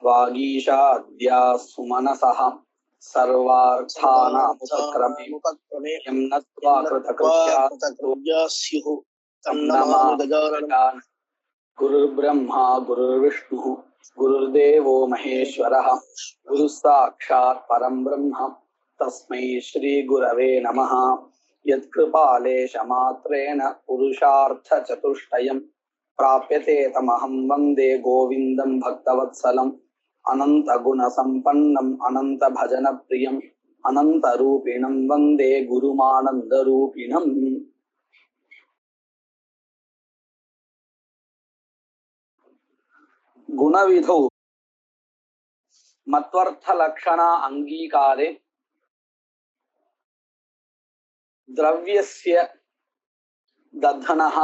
वागीशाद्या सुमनसः सर्वार्थानामुपक्रमे यं नत्वा कृतकृत्या स्युः तं नमामि गजाननं। गुरुर्ब्रह्मा गुरुर्विष्णुः गुरुर्देवो महेश्वरः गुरुः साक्षात् परं ब्रह्म तस्मै श्री गुरवे नमः। यत्कृपालेशमात्रेण पुरुषार्थचतुष्टयं प्राप्यते तमहं वन्दे गोविन्दं भक्तवत्सलम् अनन्तगुणसम्पन्नम् अनन्तभजनप्रियम् अनन्तरूपिणं वन्दे गुरुमानन्दरूपिणम्। गुणविधौ मत्वर्थलक्षणा अंगीकारे द्रव्यस्य दधनः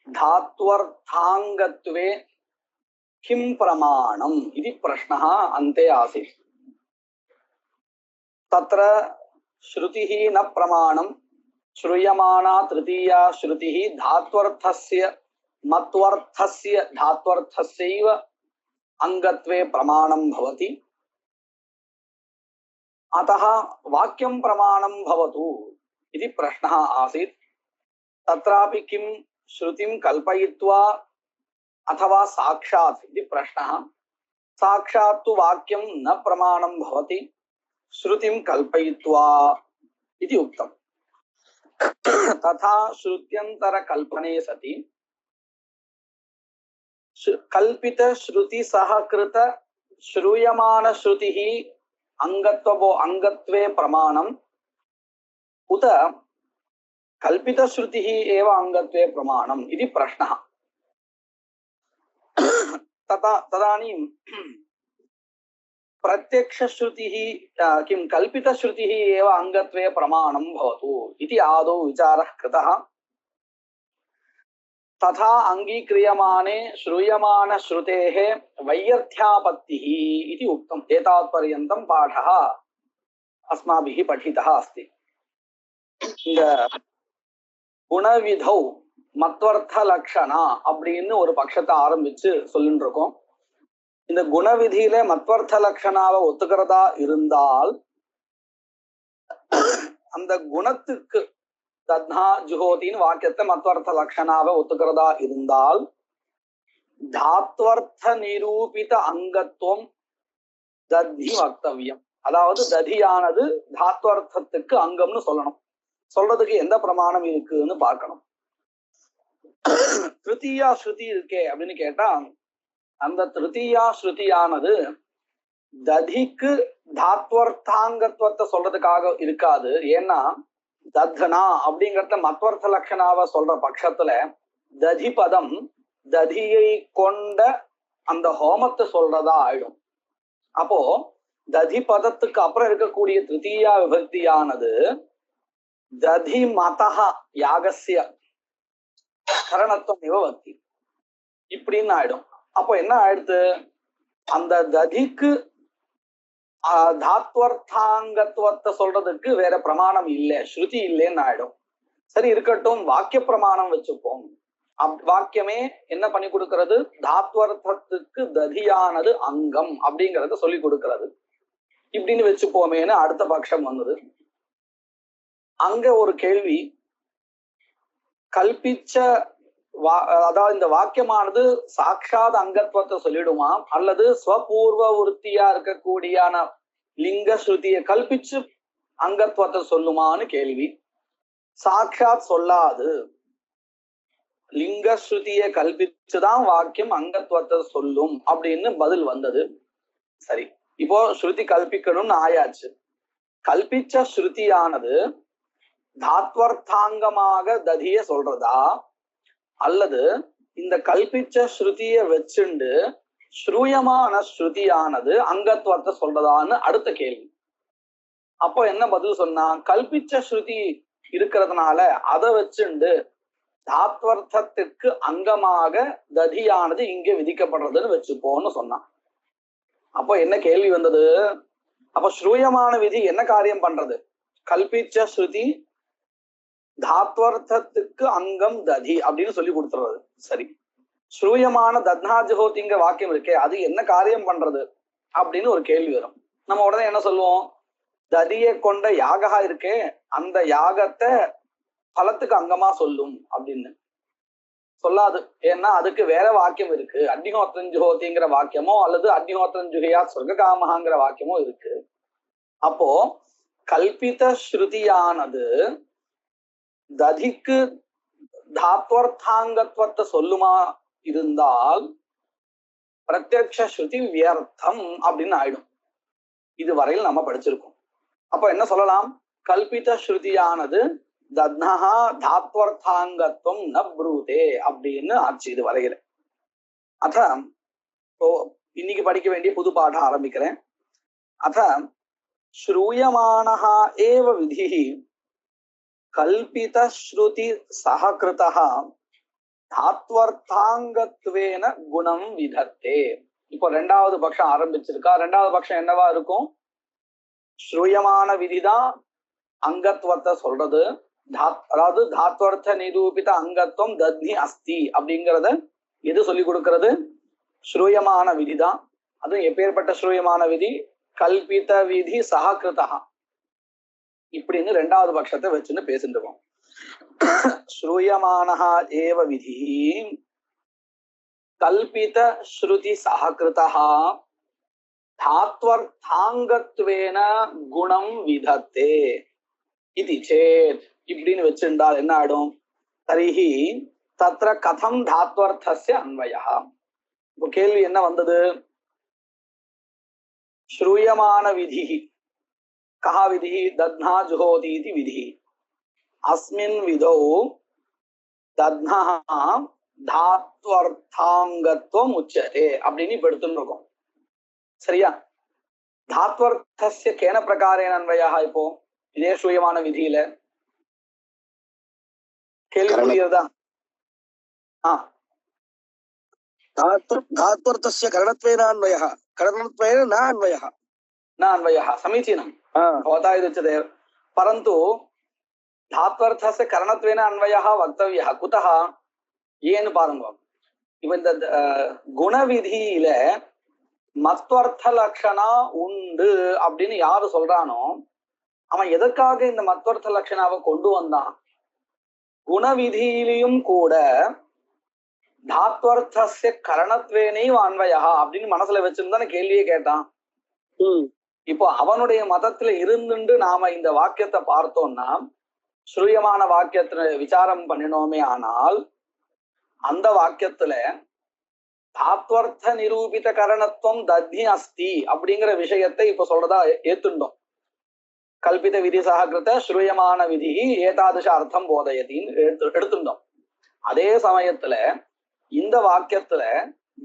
धात्वर्थांगत्वे किं प्रमाणम् इति प्रश्नः अन्ते आसीत्। तत्र श्रुतिः न प्रमाणं श्रूयमाना तृतीया श्रुतिः धात्वर्थस्य मत्वर्थस्य धात्वर्थस्यैव अंगत्वे प्रमाणं भवति। अतः वाक्यं प्रमाणं भवतु इति प्रश्नः आसीत्। तत्रापि किं श्रुतिं कल्पयित्वा अथवा साक्षात् इति प्रश्नः। साक्षात् तु वाक्यं न प्रमाणं भवति, श्रुतिं कल्पयित्वा इति उक्तम्। तथा श्रुत्यन्तरकल्पने सति कल्पित श्रुति सहकृत श्रूयमान श्रुतिः अंगत्वे प्रमाणम् उत कल्पित श्रुतिः एव अंगत्वे प्रमाणम् इति प्रश्नः। तदानीं प्रत्यक्ष श्रुतिः किं कल्पित श्रुतिः एव अंगत्वे प्रमाणं भवतु इति आदौ विचारः कृतः। तथा अंगीक्रियमाणे श्रूयमान श्रुतेः वैयर्थ्यापत्तिः इति उक्तम्। एतावत्पर्यन्तं पाठः अस्माभिः पठितः अस्ति। இந்த குணவிதௌ மத்வர்த்த லக்ஷணா அப்படின்னு ஒரு பட்சத்தை ஆரம்பிச்சு சொல்லிட்டு இருக்கோம். இந்த குணவிதியில மத்வர்த்த லக்ஷணாவை ஒத்துக்கிறதா இருந்தால் அந்த குணத்துக்கு தத்னா ஜுஹோதின்னு வாக்கியத்தை மத்வர்த்த லக்ஷணாவை ஒத்துக்கிறதா இருந்தால் தாத்வர்த்த நிரூபித அங்கத்துவம் தத்தி வக்தவியம். அதாவது ததியானது தாத்வர்த்தத்துக்கு அங்கம்னு சொல்லணும். சொல்றதுக்கு எந்த பிரமாணம் இருக்குன்னு பார்க்கணும். திருத்தீயா ஸ்ருதி இருக்கே அப்படின்னு கேட்டா அந்த திருத்தீயா ஸ்ருதியானது ததிக்கு தாத்வர்த்தாங்கத்துவத்தை சொல்றதுக்காக இருக்காது. ஏன்னா தத்னா அப்படிங்கறத மத்வர்த்த லட்சணாவை சொல்ற பட்சத்துல ததி பதம் ததியை கொண்ட அந்த ஹோமத்தை சொல்றதா ஆயிடும். அப்போ ததி பதத்துக்கு அப்புறம் இருக்கக்கூடிய திருத்தீயா விபக்தியானது ததி மதஹ யாகஸ்ய கரணத்துவம் விபக்தி இப்படின்னு ஆயிடும். அப்போ என்ன ஆயிடுது, அந்த ததிக்கு தாத்வர்த்தாங்கத்துவத்தை சொல்றதுக்கு வேற பிரமாணம் இல்லை, ஸ்ருதி இல்லைன்னு ஆயிடும். சரி இருக்கட்டும், வாக்கிய பிரமாணம் வச்சுப்போம். வாக்கியமே என்ன பண்ணி கொடுக்கிறது, தாத்வர்த்தத்துக்கு ததியானது அங்கம் அப்படிங்கறத சொல்லி கொடுக்கிறது. இப்படின்னு வச்சுப்போமேன்னு அடுத்த பட்சம் வந்தது. அங்க ஒரு கேள்வி, கல்பிச்ச அதாவது இந்த வாக்கியமானது சாட்சாத் அங்கத்துவத்தை சொல்லிடுமா அல்லது ஸ்வபூர்வ விருத்தியா இருக்கக்கூடியான லிங்க ஸ்ருதியை கல்பிச்சு அங்கத்துவத்தை சொல்லுமான்னு கேள்வி. சாட்சாத் சொல்லாது, லிங்க ஸ்ருதியை கல்பிச்சுதான் வாக்கியம் அங்கத்துவத்தை சொல்லும் அப்படின்னு பதில் வந்தது. சரி, இப்போ ஸ்ருதி கல்பிக்கணும்னு ஆயாச்சு. கல்பிச்ச ஸ்ருதியானது தாத்வர்த்தாங்கமாக ததிய சொல்றதா அல்லது இந்த கல்பிச்ச ஸ்ருதியை வச்சுண்டு ஸ்ரூயமான ஸ்ருதியானது அங்கத்துவத்தை சொல்றதான்னு அடுத்த கேள்வி. அப்போ என்ன பதில் சொன்னா, கல்பிச்ச ஸ்ருதி இருக்கிறதுனால அதை வச்சுண்டு தாத்வர்த்தத்திற்கு அங்கமாக ததியானது இங்கே விதிக்கப்படுறதுன்னு வச்சுப்போன்னு சொன்னான். அப்போ என்ன கேள்வி வந்தது, அப்ப ஸ்ரூயமான விதி என்ன காரியம் பண்றது, கல்பிச்ச ஸ்ருதி தாத்வர்த்தத்துக்கு அங்கம் ததி அப்படின்னு சொல்லி கொடுத்துறது. சரி, ஸ்ரூயமான தத்னா ஜுஹோதிங்கிற வாக்கியம் இருக்கே அது என்ன காரியம் பண்றது அப்படின்னு ஒரு கேள்வி வரும். நம்ம உடனே என்ன சொல்லுவோம்? ததியை கொண்ட யாகா இருக்கே அந்த யாகத்தை பலத்துக்கு அங்கமா சொல்லும் அப்படின்னு சொல்லாது. ஏன்னா அதுக்கு வேற வாக்கியம் இருக்கு. அக்னிஹோத்திரன் ஜுஹோதிங்கிற வாக்கியமோ அல்லது அக்னிஹோத்திரன் ஜுஹியா சொர்க்காமகாங்கிற வாக்கியமோ இருக்கு. அப்போ கல்பித ஸ்ருதியானது ததிக்கு தாத்வர்த்தாங்கத்துவத்தை சொல்லுமா இருந்தால் பிரத்யக்ஷ ஸ்ருதி வியர்த்தம் அப்படின்னு ஆயிடும். இது வரையில் நம்ம படிச்சிருக்கோம். அப்ப என்ன சொல்லலாம்? கல்பித ஸ்ருதியானது தத்னஹா தாத்வர்த்தாங்கத்துவம் ந ப்ரூதே அப்படின்னு ஆச்சு இது வரையில. அத இன்னைக்கு படிக்க வேண்டிய புது பாடம் ஆரம்பிக்கிறேன். அத ஸ்ரூயமானஹா ஏவ விதிஹி கல்பித ஸ்ருதி சஹகிருதஹ தாத்வர்த்தாங்கத்வேன குணம் விதத்தே. இப்போ ரெண்டாவது பட்சம் ஆரம்பிச்சிருக்கா. ரெண்டாவது பட்சம் என்னவா இருக்கும்? ஸ்ரூயமான விதிதான் அங்கத்துவத்தை சொல்றது. அதாவது தாத்வர்த்த நிரூபித அங்கத்துவம் தத்னி அஸ்தி அப்படிங்கிறத எது சொல்லி கொடுக்கிறது? ஸ்ரூயமான விதிதான். அதுவும் எப்பேற்பட்ட ஸ்ரூயமான விதி? கல்பித விதி சஹகிருதா இப்படின்னு ரெண்டாவது பட்சத்தை வச்சுன்னு பேசிட்டுருவோம். ஸ்ரூயமானஹா ஏவ விதி கல்பித ஸ்ருதி சஹகிருதா தாத்வர்த்தாங்கத்வேன குணம் விதத்தே இது சேத் இப்படின்னு வச்சிருந்தால் என்ன ஆயிடும்? தரிஹி தத்ர கதம் தாத்வர்த்தஸ்ய அன்வயா. இப்போ கேள்வி என்ன வந்தது? ஸ்ரூயமான விதி கஹா விதி? தத்னா ஜுஹோதி இதி விதி. அஸ்மின் விதோ தத்னா தாத்வர்த்தாங்கத்துவம் உச்சதே அப்படின்னு இப்ப எடுத்துன்னு இருக்கோம். சரியா? தாத்வர்த்தஸ்ய கேன பிரகாரேன அன்வயா. இப்போ இதே ஸ்ரூயமான விதியில கேள்வி புரியுறதா? धात्वर्थस्य करणत्वेन अन्वयः करणत्वेन न अन्वयः न अन्वयः समीचीनं भवता यदुच्यते. परन्तु धात्वर्थस्य करणत्वेन अन्वयः वक्तव्यः. कुतः? ஏன்னு பாருங்க. இப்ப இந்த குணவிதியில மத்வர்த்த லட்சணா உண்டு அப்படின்னு யாரு சொல்றானோ அவன் எதற்காக இந்த மத்வர்த்த லட்சணாவை கொண்டு வந்தான்? குணவிதியிலையும் கூட தாத்வர்த்தஸ்ய கரணத்வேனை அன்வயா அப்படின்னு மனசுல வச்சிருந்தான கேள்வியே கேட்டான். இப்போ அவனுடைய மதத்துல இருந்துட்டு நாம இந்த வாக்கியத்தை பார்த்தோம்னா ஸ்ரூயமான வாக்கியத்துல விசாரம் பண்ணினோமே ஆனால் அந்த வாக்கியத்துல தாத்வர்த்த நிரூபித கரணத்துவம் தத்னி அஸ்தி அப்படிங்கிற விஷயத்தை இப்ப சொல்றதா ஏத்துண்டோம். கல்பித விதி சஹகிருத ஸ்ரூயமான விதி ஏதாதிஷ அர்த்தம் போதயத்தின்னு எடுத்துட்டோம். அதே சமயத்துல இந்த வாக்கியத்துல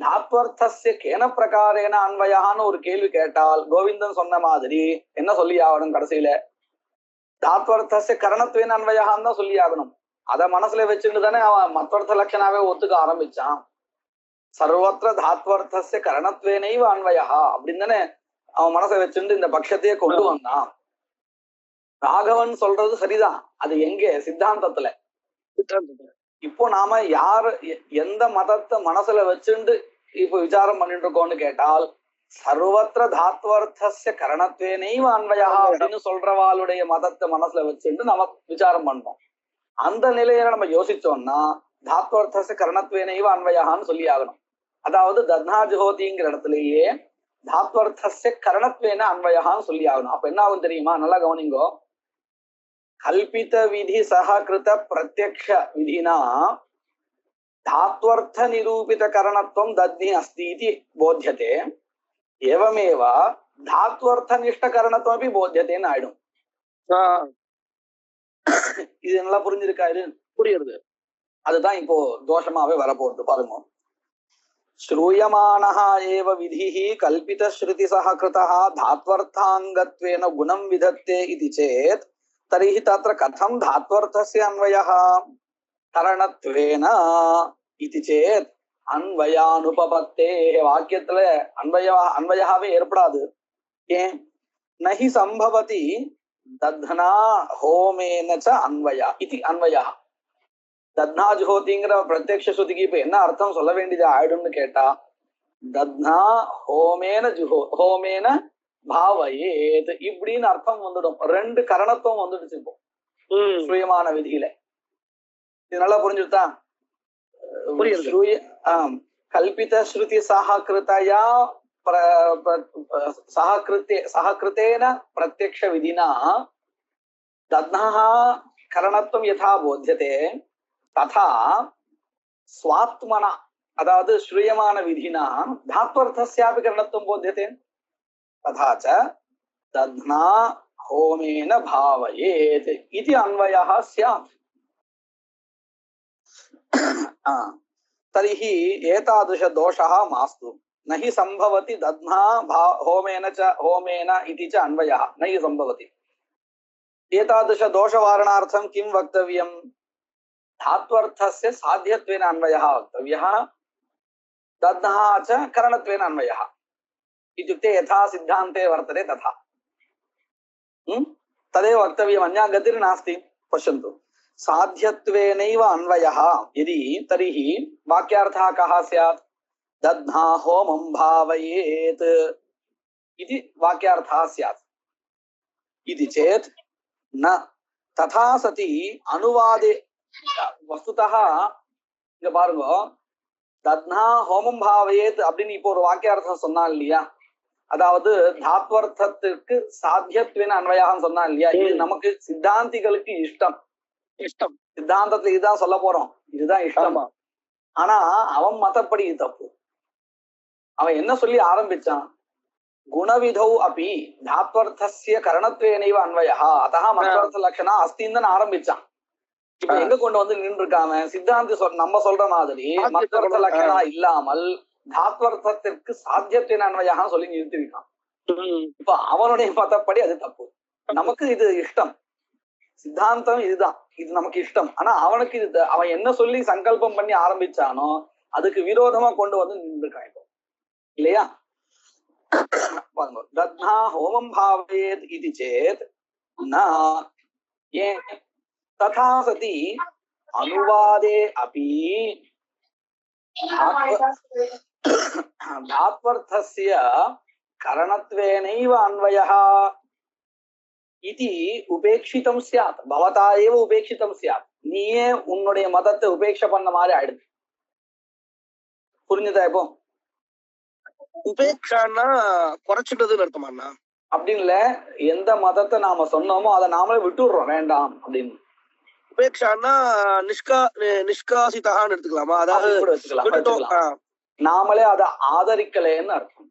தாத்வர்த்தஸ்ய கேன பிரகாரேன அன்வயான்னு ஒரு கேள்வி கேட்டால் கோவிந்தன் சொன்ன மாதிரி என்ன சொல்லி ஆகணும்? கடைசியில தாத்வர்த்தஸ்ய கரணத்வேன அன்வயான்னு தான் சொல்லி ஆகணும். அத மனசுல வச்சுட்டு தானே அவன் மத்வர்த்த லட்சணாவே ஒத்துக்க ஆரம்பிச்சான். சர்வத்திர தாத்வர்த்தஸ்ய கரணத்வேனைவ அன்வயா அப்படின்னு தானே அவன் மனசை வச்சுட்டு இந்த பட்சத்தையே கொண்டு வந்தான். ராகவன் சொல்றது சரிதான். அது எங்கே? சித்தாந்தத்துல. இப்போ நாம யாரு எந்த மதத்தை மனசுல வச்சுண்டு இப்போ விசாரம் பண்ணிட்டு இருக்கோம்னு கேட்டால் சர்வத்திர தாத்வர்த்தஸ்ய கரணத்வேனைவ அன்வயா அப்படின்னு சொல்றவாளுடைய மதத்தை மனசுல வச்சுட்டு நம்ம விசாரம் பண்றோம். அந்த நிலையில நம்ம யோசிச்சோம்னா தாத்வர்த்தஸ்ய கரணத்வேனைவ அன்வயான்னு சொல்லி ஆகணும். அதாவது தத்னா ஜுஹோதிங்கிற இடத்துலயே தாத்வர்த்தஸ்ய கரணத்வேன அன்வயான்னு சொல்லி ஆகணும். அப்ப என்ன ஆகும் தெரியுமா? நல்லா கவனிங்கோ. கல்பித விதி சஹகிருத பிரத்யக்ஷ விதினா தாத்வர்த்த நிரூபித கரணத்துவம் தத்னி அஸ்தி இதி போத்தியதே. ஏவமேவ தாத்வர்த்த நிஷ்ட கரணத்துவம் போத்தியதேன்னு ஆயிடும். இது நல்லா புரிஞ்சிருக்கா? இது புரியுறது. அதுதான் இப்போ தோஷமாவே வரப்போகுது பாருங்க. ஸ்ரூயமானஹா ஏவ விதிஹி கல்பித ஸ்ருதி சஹகிருதஹ தாத்வர்த்தாங்கத்வேன குணம் விதத்தே இதி சேத் தரிஹி தத்ர கதம் தாத்வர்த்தஸ்ய அன்வயः கரணத்வேன இதி சேத் அன்வயானுபபத்தே. வாக்கியத்துல அன்வயாவே ஏற்படாது. ஏன்? நஹி சம்பவதி தத்னா ஹோமேன ச அன்வயா இதி அன்வயா. தத்னா ஜுஹோதிங்கிற பிரத்யக்ஷ ஸ்ருதிக்கு இப்ப என்ன அர்த்தம் சொல்ல வேண்டியது ஆயிடும்னு கேட்டா, தத்னா ஹோமேன ஹோமேன பாவயேத் இப்படின்னு அர்த்தம் வந்துடும். ரெண்டு கரணத்துவம் வந்துடுச்சு இப்போ ஸ்ரூயமான விதியில. இது நல்லா புரிஞ்சுட்டா? கல்பித ஸ்ருதி சஹகிருதயா சஹகிருத்தேன பிரத்யக்ஷ விதினா தத்னஹ கரணத்துவம் யதா போத்யதே ததா ஸ்வாத்மனா, அதாவது ஸ்ரூயமான விதினா தாத்வர்த்தஸ்யாபி கரணத்துவம் போத்யதே ததா ச தத்னா ஹோமேன பாவயேத் இதி அன்வயः ஸ்யாத். तर्हि एतादृश दोषः मास्तु, न हि संभवति दध्ना होमेन च होमेन इति च अन्वयः न हि संभवति. एतादृश दोषवारणार्थं किं वक्तव्यं? धात्वर्थस्य साध्यत्वेन अन्वयः वक्तव्यः, दध्नः च करणत्वेन अन्वयः. इत्युक्ते यथा सिद्धान्ते वर्तते तथा तदेव वक्तव्यम्, अन्या गतिर्नास्ति. पश्यन्तु, साध्यत्वेनैव अन्वयः यदि तर्हि वाक्यार्थः कः स्यात्? दध्ना होमं भावयेत् इति वाक्यार्थः स्यात्. इति चेत् न तथा सति अनुवादे वस्तुतः இங்க பாருங்க, தத்னா ஹோமம் பாவயேத் அப்படின்னு இப்போ ஒரு வாக்கியார்த்தம் சொன்னா இல்லையா, அதாவது தாத்வர்த்தத்துக்கு சாத்தியத்வேன அன்வயாகம் சொன்னா இல்லையா, இது நமக்கு சித்தாந்திகளுக்கு இஷ்டம். சித்தாந்தத்துல இதுதான் சொல்ல போறோம், இதுதான் இஷ்டம். ஆனா அவன் மதப்படி இது தப்பு. அவன் என்ன சொல்லி ஆரம்பிச்சான்? குணவிதௌ அப்பி தாத்வர்த்தஸ்ய கரணத்வேனைவ அன்வயः அத்தஹ மத்வர்த்த லட்சணா அஸ்தின்னு ஆரம்பிச்சான். இப்ப எங்க கொண்டு வந்து நின்று இருக்காம, சித்தாந்தி நம்ம சொல்ற மாதிரி மத்வர்த்த லட்சணா இல்லாமல் தாத்வர்த்தத்திற்கு சாத்தியத்வேன அன்வயः சொல்லி நிறுத்திருக்கான். இப்ப அவனுடைய மதப்படி அது தப்பு, நமக்கு இது இஷ்டம். சித்தாந்தம் இதுதான், இது நமக்கு இஷ்டம். ஆனா அவனுக்கு இது, அவன் என்ன சொல்லி சங்கல்பம் பண்ணி ஆரம்பிச்சானோ அதுக்கு விரோதமா கொண்டு வந்து நின்றுக்கான் இப்போ, இல்லையா? தத்னா ஹோமம் பாவயேத் இதி சேத் ந ஏன் ததா சதி அனுவாதே அபி தாத்வர்த்தஸ்ய கரணத்வேனைவ அன்வயः इति उपेक्षितम स्यात्, भवता एव उपेक्षितम स्यात्. நீயே உன்னுடைய மதத்தை உபேட்சை பண்ண மாதிரி ஆயிடுது. புரிஞ்சுதா? இப்போ உபேட்சான்னா குறைச்சிட்டதுன்னு அர்த்தமாண்ணா? அப்படின்னு எந்த மதத்தை நாம சொன்னோமோ அதை நாமளே விட்டுடுறோம், வேண்டாம் அப்படின்னு. உபேட்சான்னா நிஷ்காசிதான்னு எடுத்துக்கலாமா? அதாவது நாமளே அதை ஆதரிக்கலைன்னு அர்த்தம்.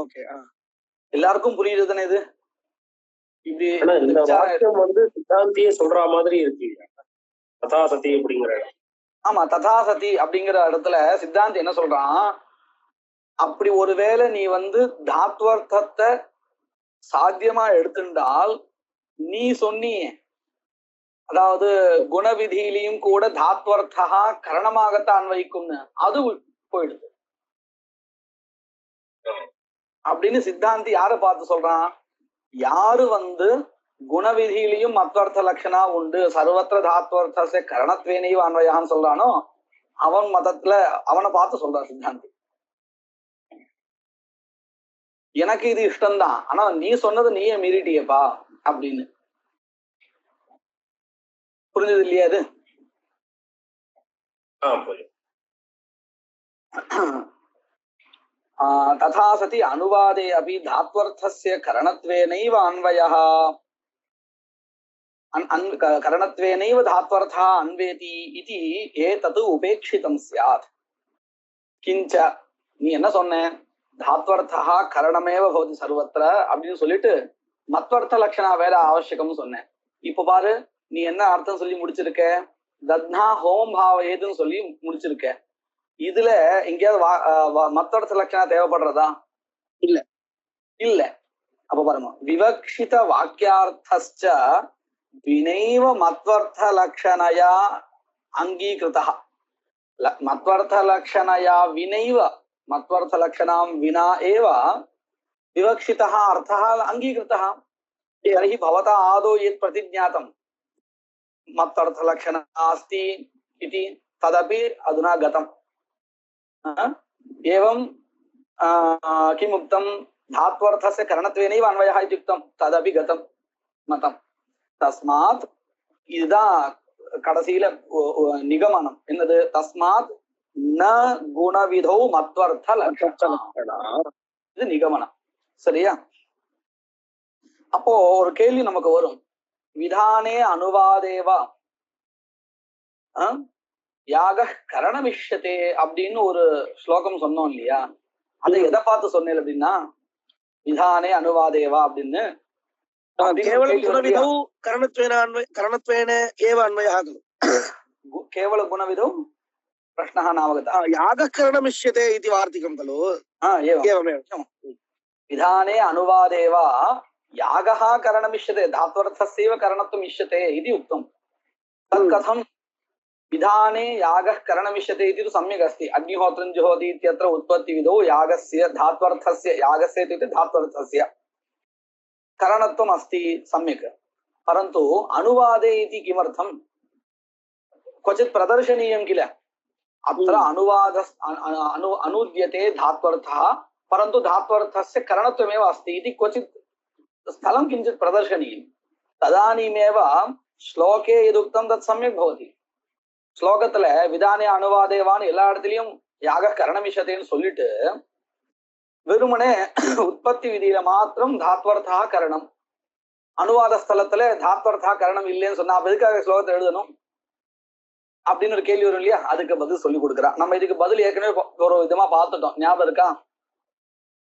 ஓகே, எல்லாருக்கும் புரியுது தானே இது? இப்படி இந்த வாக்கியம் வந்து சித்தாந்தியே சொல்ற மாதிரி இருக்கு, ததாசதி அப்படிங்கிற. ஆமா, ததாசதி அப்படிங்கிற இடத்துல சித்தாந்தி என்ன சொல்றான்? அப்படி ஒருவேளை நீ வந்து தாத்வர்த்தத்தை சாத்தியமா எடுத்துட்டால், நீ சொன்னியே அதாவது குணவிதியிலையும் கூட தாத்வர்த்தா கரணமாகத்தான் அன்வயிக்கும்னு, அது போயிடுது அப்படின்னு சித்தாந்தி யாரை பார்த்து சொல்றான்? யாரு வந்து குணவிதியிலையும் மத்வர்த்த லட்சணா உண்டு, சர்வத்திர தாத்வர்த்த கரணத்வேனைவ அன்வயான்னு சொல்றானோ அவன் மதத்துல அவனை பார்த்து சொல்றான் சித்தாந்தி. எனக்கு இது இஷ்டம்தான், ஆனா நீ சொன்னது நீயே மீறிட்டியப்பா அப்படின்னு. புரிஞ்சது இல்லையா அது? तथा सति अनुवादे अपि धात्वर्थस्य करणत्वेनैव अन्वयः करणत्वेनैव धात्वर्थः अन्वेति इति एतत् उपेक्षितं स्यात्. किंच நீ என்ன சொன்ன? தாத்வர்த்தா கரணமேவ பவதி சர்வத்திர அப்படின்னு சொல்லிட்டு மத்வர்த்த லட்சணா வேற அவசியம்னு சொன்னேன். இப்ப பாரு, நீ என்ன அர்த்தம் சொல்லி முடிச்சிருக்க? தத்னா ஹோமம் பாவயேதுன்னு சொல்லி முடிச்சிருக்க. இதுல எங்கேயாவது மத்வர்த்த லட்சணா தேவைப்படுறதா? இல்ல இல்ல. அப்ப பாருங்க, விவக்ஷித வாக்கியார்த்தஸ்ச வினைவ மத்வர்த்த லட்சணயா அங்கீகிருதா. மத்வர்த்த லட்சணயா வினைவ மத்வர்த்த லட்சணாம் வினா एव विवक्षितः अर्थः अंगीकृतः. तर्हि भवता आदौ यत् प्रतिज्ञातं मत्वर्थलक्षणम् अस्ति इति तदपि अधुना गतम् एवं किम् उक्तं धात्वर्थस्य करणत्वेनैव अन्वयः इत्युक्तं तदपि गतं मतं तस्मात् इदा कடைசியில நிகமனம் என்னது தஸ்மாத் ந குணவிதௌ மத்வர்த்த லட்சணம் இது நிகமனம் சரியா அப்போ ஒரு கேள்வி நமக்கு வரும் விதானே அனுவாதேவா யாக கரணமிஷ்யதே அப்படின்னு ஒரு ஸ்லோகம் சொன்னோம் இல்லையா அதை எதை பார்த்து சொன்னேன் அப்படின்னா விதானே அனுவாதேவா அப்படின்னு கேவலம் குணவிதௌ கரணத்வேன ஏவ அன்வயः खलु केवल गुणविदौ प्रश्नः नावगतः यागः करणमिष्यते इति वार्तिकं खलु एवमेव विधाने अनुवादे वा यागः करणमिष्यते धात्वर्थस्यैव करणत्वम् इष्यते इति उक्तं तत् कथं विधाने यागः करणमिष्यते इति तु सम्यक् अस्ति अग्निहोत्रं जुहोति इत्यत्र उत्पत्तिविधौ यागस्य धात्वर्थस्य यागस्य इत्युक्ते धात्वर्थस्य करणत्वम् अस्ति सम्यक् परन्तु अनुवादे इति किमर्थं क्वचित् प्रदर्शनीयं किल अत्र अनुवाद अनुद्यते धात्वर्थः परन्तु धात्वर्थस्य करणत्वमेव अस्ति इति क्वचित् स्थलं किञ्चित् प्रदर्शनीयं तदानीमेव श्लोके यदुक्तं तत् सम्यक् भवति श्लोकத்துல விதானே அனுவாதேவான்னு எல்லா இடத்துலயும் யாக கரணமிஷத்தைன்னு சொல்லிட்டு வெறுமனே உற்பத்தி விதியில மாத்திரம் தாத்வர்த்தா கரணம் அனுவாத ஸ்தலத்துல தாத்வர்த்தா கரணம் இல்லைன்னு சொன்னா எதுக்காக ஸ்லோகத்தை எழுதணும் அப்படின்னு ஒரு கேள்வி வரும் இல்லையா அதுக்கு பதில் சொல்லி கொடுக்குறான் நம்ம இதுக்கு பதில் ஏற்கனவே ஒரு விதமா பார்த்துட்டோம் ஞாபகம் இருக்கா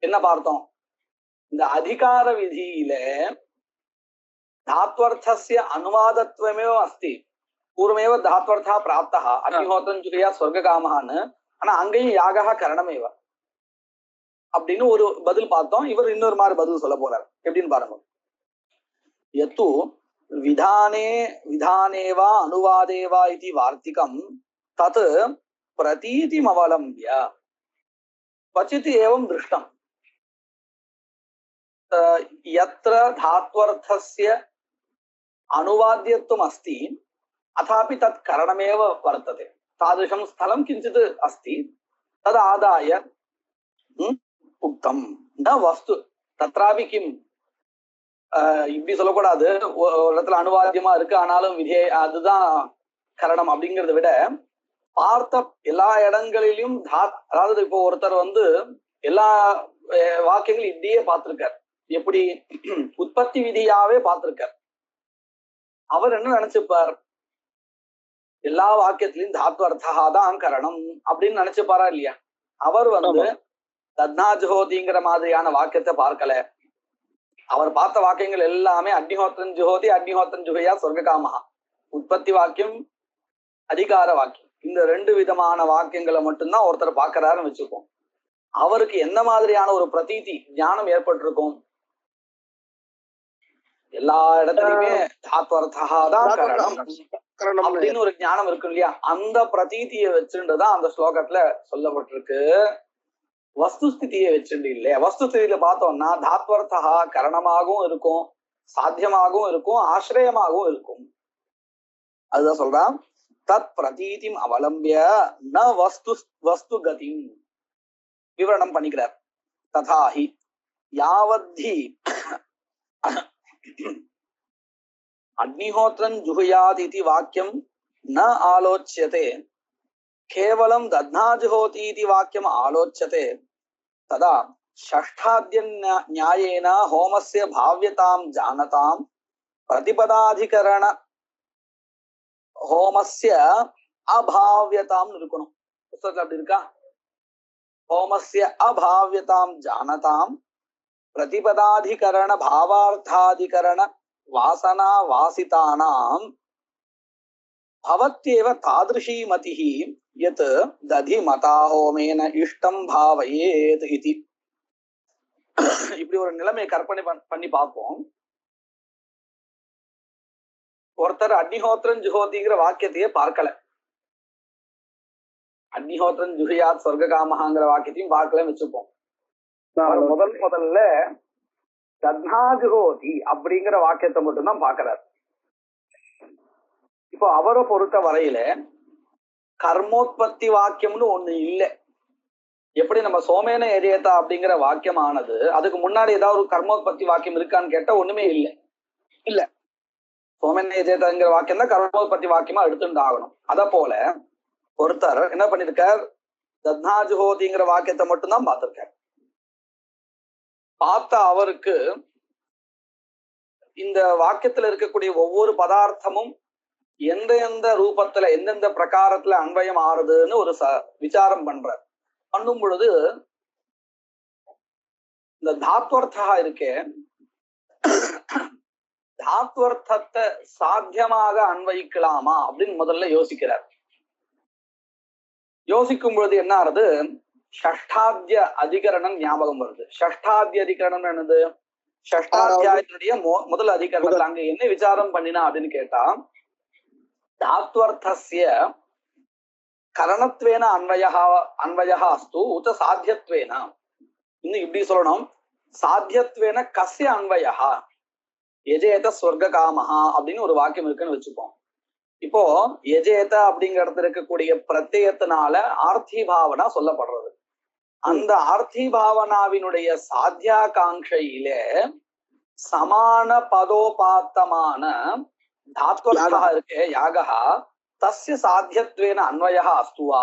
என்ன பார்த்தோம் இந்த அதிகார விதியில धात्वर्थस्य अनुवादत्वमेव अस्ति पूर्वमेव धात्वर्थः प्राप्तः अग्निहोत्रं जुहुयात् स्वर्गकामहाன்னு ஆனா அங்கேயும் யாகः கரணமேவ அப்படின்னு ஒரு பதில் பார்த்தோம் இவர் இன்னொரு மாதிரி பதில் சொல்ல போறார் எப்படின்னு பாருங்க यत्तु विधाने विधानेवा अनुवादेवा इति वार्तिकं तत् प्रतीतिम् अवलम्ब्य क्वचित् एवं दृष्टम् यत्र धात्वर्थस्य अनुवाद्यत्वम् अस्ति अथापि तत् करणमेव वर्तते तादृशं स्थलं किञ्चित् अस्ति तदादाय उक्तं न वस्तु तत्रापि किम् இப்படி சொல்லக்கூடாது ஒரு இடத்துல அனுவாத்தியமா இருக்கு ஆனாலும் விதியை அதுதான் கரணம் அப்படிங்கிறத விட பார்த்த எல்லா இடங்களிலும் அதாவது இப்போ ஒருத்தர் வந்து எல்லா வாக்கியங்களும் இப்படியே பார்த்திருக்கார் எப்படி உற்பத்தி விதியாவே பார்த்திருக்கார் அவர் என்ன நினைச்சுப்பார் எல்லா வாக்கியத்திலையும் தாத்து அர்த்தா தான் கரணம் அப்படின்னு நினைச்சுப்பாரா இல்லையா அவர் வந்து தத்னா ஜுஹோதிங்கிற மாதிரியான வாக்கியத்தை பார்க்கல அவர் பார்த்த வாக்கியங்கள் எல்லாமே அக்னிஹோத்திரன் ஜுஹோதி அக்னிஹோத்திரன் ஜுஹயா சொர்க்ககாமஹா உற்பத்தி வாக்கியம் அதிகார வாக்கியம் இந்த ரெண்டு விதமான வாக்கியங்களை மட்டும்தான் ஒருத்தர் பார்க்கிறாருன்னு வச்சுப்போம் அவருக்கு எந்த மாதிரியான ஒரு பிரதீதி ஞானம் ஏற்பட்டிருக்கும் எல்லா இடத்துலயுமே தாத்வர்த்தஹாதான் கரணம் அப்படின்னு ஒரு ஞானம் இருக்கு இல்லையா அந்த பிரதீதியை வச்சுட்டுதான் அந்த ஸ்லோகத்துல சொல்லப்பட்டிருக்கு வஸ்துஸ்திதியை வச்சுட்டு இல்லையா வஸ்துஸ்திதியில பார்த்தோம்னா தாத்வர்த்தா கரணமாகவும் இருக்கும் சாத்தியமாகவும் இருக்கும் ஆசிரியமாகவும் இருக்கும் அதுதான் சொல்றான் தத் பிரதீதிம் அவலம்பிய ந வஸ்து கதி விவரணம் பண்ணிக்கிறார் ததாஹி யாவத்தி அக்னிஹோத்ரன் ஜுஹுயாத் இதி வாக்கியம் ந ஆலோச்சியதே केवलं दध्ना जुहोति इति वाक्यम् आलोच्यते तदा षष्ठाद्य न्यायेन होमस्य भाव्यतां जानतां प्रतिपदाधिकरण होमस्य अभाव्यतां निरुकணும் புத்தகத்துல அப்படி இருக்கா होमस्य अभाव्यतां जानतां प्रतिपदाधिकरण भावार्थाधिकरण वासना वासितानां भवत्येव तादृशी मतिः यत् दधि मता होमेन इष्टं भावयेत् इति இப்படி ஒரு நிலைமையை கற்பனை பண்ணி பார்ப்போம் ஒருத்தர் அக்னிஹோத்திரன் ஜுஹோதிங்கிற வாக்கியத்தையே பார்க்கல அக்னிஹோத்திரன் ஜுஹியாத் சொர்க்ககாமஹாங்கிற வாக்கியத்தையும் பார்க்கலன்னு வச்சுப்போம் முதல்ல தத்னா ஜுஹோதி அப்படிங்கிற வாக்கியத்தை மட்டும்தான் பார்க்கிறார் இப்போ அவரை பொறுத்த வரையில கர்மோத்பத்தி வாக்கியம்னு ஒண்ணு இல்லை. எப்படி நம்ம சோமேன எரியதா அப்படிங்கிற வாக்கியமானது அதுக்கு முன்னாடி ஏதாவது ஒரு கர்மோத்பத்தி வாக்கியம் இருக்கான்னு கேட்டா ஒண்ணுமே இல்லை. இல்ல. சோமேன எரியதாங்கிற வாக்கியம் தான் கர்மோத்பத்தி வாக்கியமா எடுத்துட்டு ஆகணும். அத போல ஒருத்தர் என்ன பண்ணிருக்கார், தத்னாஜுஹோதிங்கிற வாக்கியத்தை மட்டும்தான் பார்த்திருக்கார். பார்த்த அவருக்கு இந்த வாக்கியத்துல இருக்கக்கூடிய ஒவ்வொரு பதார்த்தமும் எந்த எந்த ரூபத்துல எந்தெந்த பிரகாரத்துல அன்வயம் ஆறுதுன்னு ஒரு விசாரம் பண்றார். பண்ணும் பொழுது இந்த தாத்வர்த்தா இருக்கே, தாத்வர்த்தத்தை சாத்தியமாக அன்வயிக்கலாமா அப்படின்னு முதல்ல யோசிக்கிறார். யோசிக்கும் பொழுது என்ன ஆறுது, ஷஷ்டாத்திய அதிகரணம் ஞாபகம் வருது. ஷஷ்டாத்திய அதிகரணம் என்னது, ஷஷ்டாத்தியாயத்தினுடைய முதல் அதிகரணத்துல அங்க என்ன விசாரம் பண்ணினா அப்படின்னு கேட்டா, தாத்வர்த்தஸ்ய கரணத்வேன அன்வயா அஸ்து உத சாத்தியத்வேன. இன்னும் இப்படி சொல்லணும், சாத்தியத்வேன கஸ்ய அன்வயா எஜேத ஸ்வர்க காமஹா அப்படின்னு ஒரு வாக்கியம் இருக்குன்னு வச்சுப்போம். இப்போ எஜேத அப்படிங்கிற இடத்துல இருக்கக்கூடிய பிரத்யத்தினால ஆர்த்தி பாவனா சொல்லப்படுறது. அந்த ஆர்த்தி பாவனாவினுடைய சாத்தியாகாங்கையில சமான பதோபாத்தமான தாத்வர்த்தா இருக்கே யாகா தஸ்ய சாத்தியத்வேன அன்வயா அஸ்துவா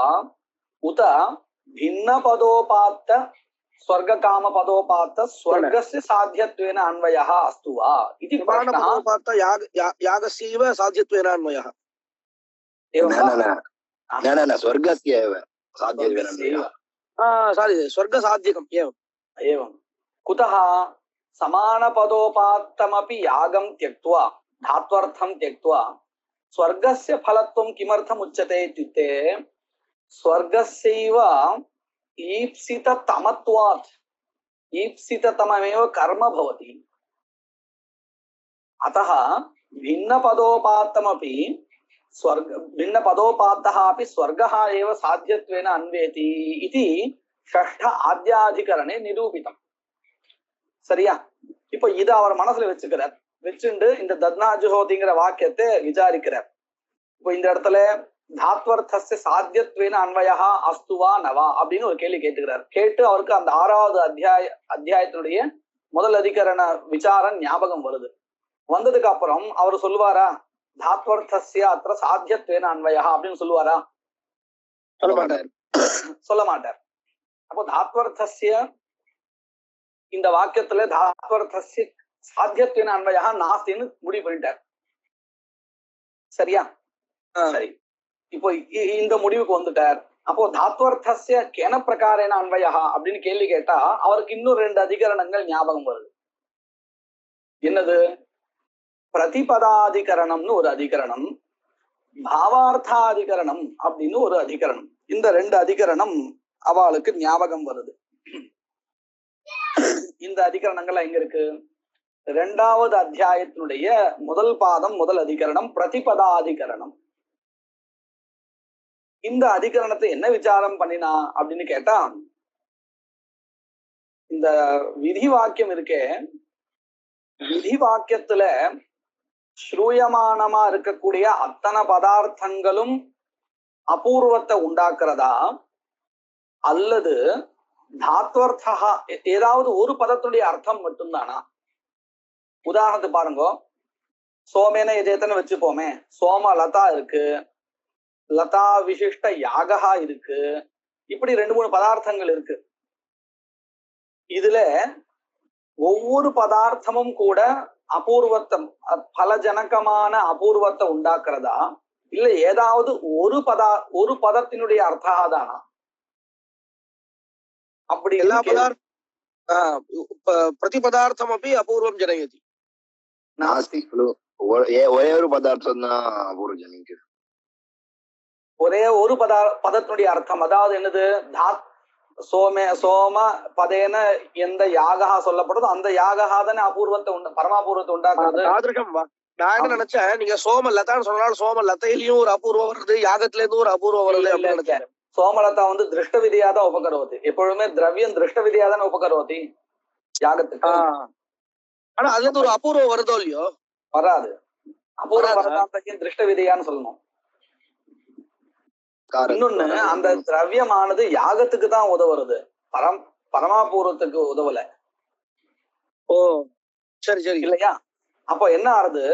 உத பின்ன பதோபாத்த ஸ்வர்க காம பதோபாத்த ஸ்வர்கஸ்ய சாத்தியத்வேன அன்வயா அஸ்துவா இது பதோபாத்த யாகஸ்யைவ சாத்தியத்வேன அன்வயः. स्वर्गस्य एव साध्यत्वेन स्वर्गसाध्यकम् एवम् एवं कुतः समानपदोपात्तमपि यागं त्यक्त्वा धात्वर्थं त्यक्त्वा स्वर्गस्य फलत्वं किमर्थम् उच्यते इत्युक्ते स्वर्गस्यैव ईप्सिततमत्वात् ईप्सिततममेव कर्म भवति. अतः भिन्नपदोपात्तमपि स्वर्ग भिन्न पदोपात्तः अपि स्वर्गः एव साध्यत्वेन अन्वेति इति षष्ठ आद्याधिकरणे निरूपितम्. சரியா? இப்போ இத அவர் மனசுல வச்சுக்கிறார். வச்சுண்டு இந்த தத்னாஜுஹோதிங்கிற வாக்கியத்தை விசாரிக்கிறார். இப்போ இந்த இடத்துல தாத்வர்த்தஸ்ய சாத்தியத்வேன அன்வயா அஸ்துவா நவா அப்படின்னு ஒரு கேள்வி கேட்டுக்கிறார். கேட்டு அவருக்கு அந்த 6வது அத்தியாயத்தினுடைய முதல் அதிகரண விசாரம் ஞாபகம் வருது. வந்ததுக்கு அப்புறம் அவர் சொல்லுவாரா, தாத்வர்த்தஸ்ய அത്ര சாத்தியத்வேன அன்வயா அப்படின்னு சொல்லுவாரா? சொல்ல மாட்டார். அப்போ தாத்வர்த்தஸ்ய இந்த வாக்கியத்துல தாத்வர்த்தஸ்ய சாத்தியத்வேன அன்வயா நாஸ்தின்னு முடிவு பண்ணிட்டார். சரியா? சரி, இப்போ இந்த முடிவுக்கு வந்துட்டார். அப்போ தாத்வர்த்தஸ்ய கேன பிரகாரேன அன்வயா அப்படின்னு கேள்வி கேட்டா அவருக்கு இன்னும் 2 அதிகரணங்கள் ஞாபகம் வருது. என்னது? பிரதிபதாதிகரணம்னு ஒரு அதிகரணம், பாவார்த்தாதிகரணம் அப்படின்னு ஒரு அதிகரணம். இந்த 2 அதிகரணம் அவளுக்கு ஞாபகம் வருது. இந்த அதிகரணங்கள் எங்க இருக்கு? 2வது அத்தியாயத்தினுடைய முதல் பாதம் முதல் அதிகரணம் பிரதிபதாதிகரணம். இந்த அதிகரணத்தை என்ன விசாரம் பண்ணினா அப்படின்னு கேட்டா, இந்த விதி வாக்கியம் இருக்கே, விதி வாக்கியத்துல ஸ்ரூயமானமா இருக்கக்கூடிய அத்தனை பதார்த்தங்களும் அபூர்வத்தை உண்டாக்குறதா அல்லது தாத்வர்த்தா ஏதாவது ஒரு பதத்துடைய அர்த்தம் மட்டும்தானா? உதாரணத்துக்கு பாருங்க, சோமேன எஜேத்தன்னு வச்சுப்போமே. சோம லதா இருக்கு, லதா விசிஷ்ட யாகா இருக்கு, இப்படி 2-3 பதார்த்தங்கள் இருக்கு. இதுல ஒவ்வொரு பதார்த்தமும் கூட அபூர்வத்தை பலஜனகமான அபூர்வத்தை உண்டாக்குறதா இல்ல ஏதாவது ஒரு பதத்தினுடைய அர்த்தாதானா? அப்படி எல்லா பிரதிபதார்த்தம் அப்படி அபூர்வம் ஜனயதி நாஸ்தி खलु ஒரே ஒரு பதார்த்தம் தான் அபூர்வம் ஜனிக்குது. ஒரே ஒரு பதத்தினுடைய அர்த்தம் அதாவது என்னது? சோம பதேன எந்த யாகா சொல்லப்படுதோ அந்த யாகா தானே அபூர்வத்தை பரமாபூர்வத்தை உண்டாக்குறது. நான் என்ன நினைச்சேன், நீங்க சோம லதான்னு சொன்னாலும் சோம லத்தையிலயும் ஒரு அபூர்வம் வருது, யாகத்துல இருந்து ஒரு அபூர்வம் வருது அப்படின்னு நினைச்சேன். சோமலதா திருஷ்ட விதியா தான் உபகரோதி. எப்பொழுதுமே திரவியம் திருஷ்ட விதியா தானே உபகரோதி யாகத்துக்கு. ஆனா அதுல இருந்து ஒரு அபூர்வம் வருதோ இல்லையோ? வராது. அபூர்வம் திருஷ்ட விதியான்னு சொல்லணும். இன்னொன்னு அந்த திரவியமானது யாகத்துக்கு தான் உதவுறது, பரமாபூர்வத்துக்கு உதவல. ஓ சரி சரி இல்லையா? அப்ப என்ன ஆறுது,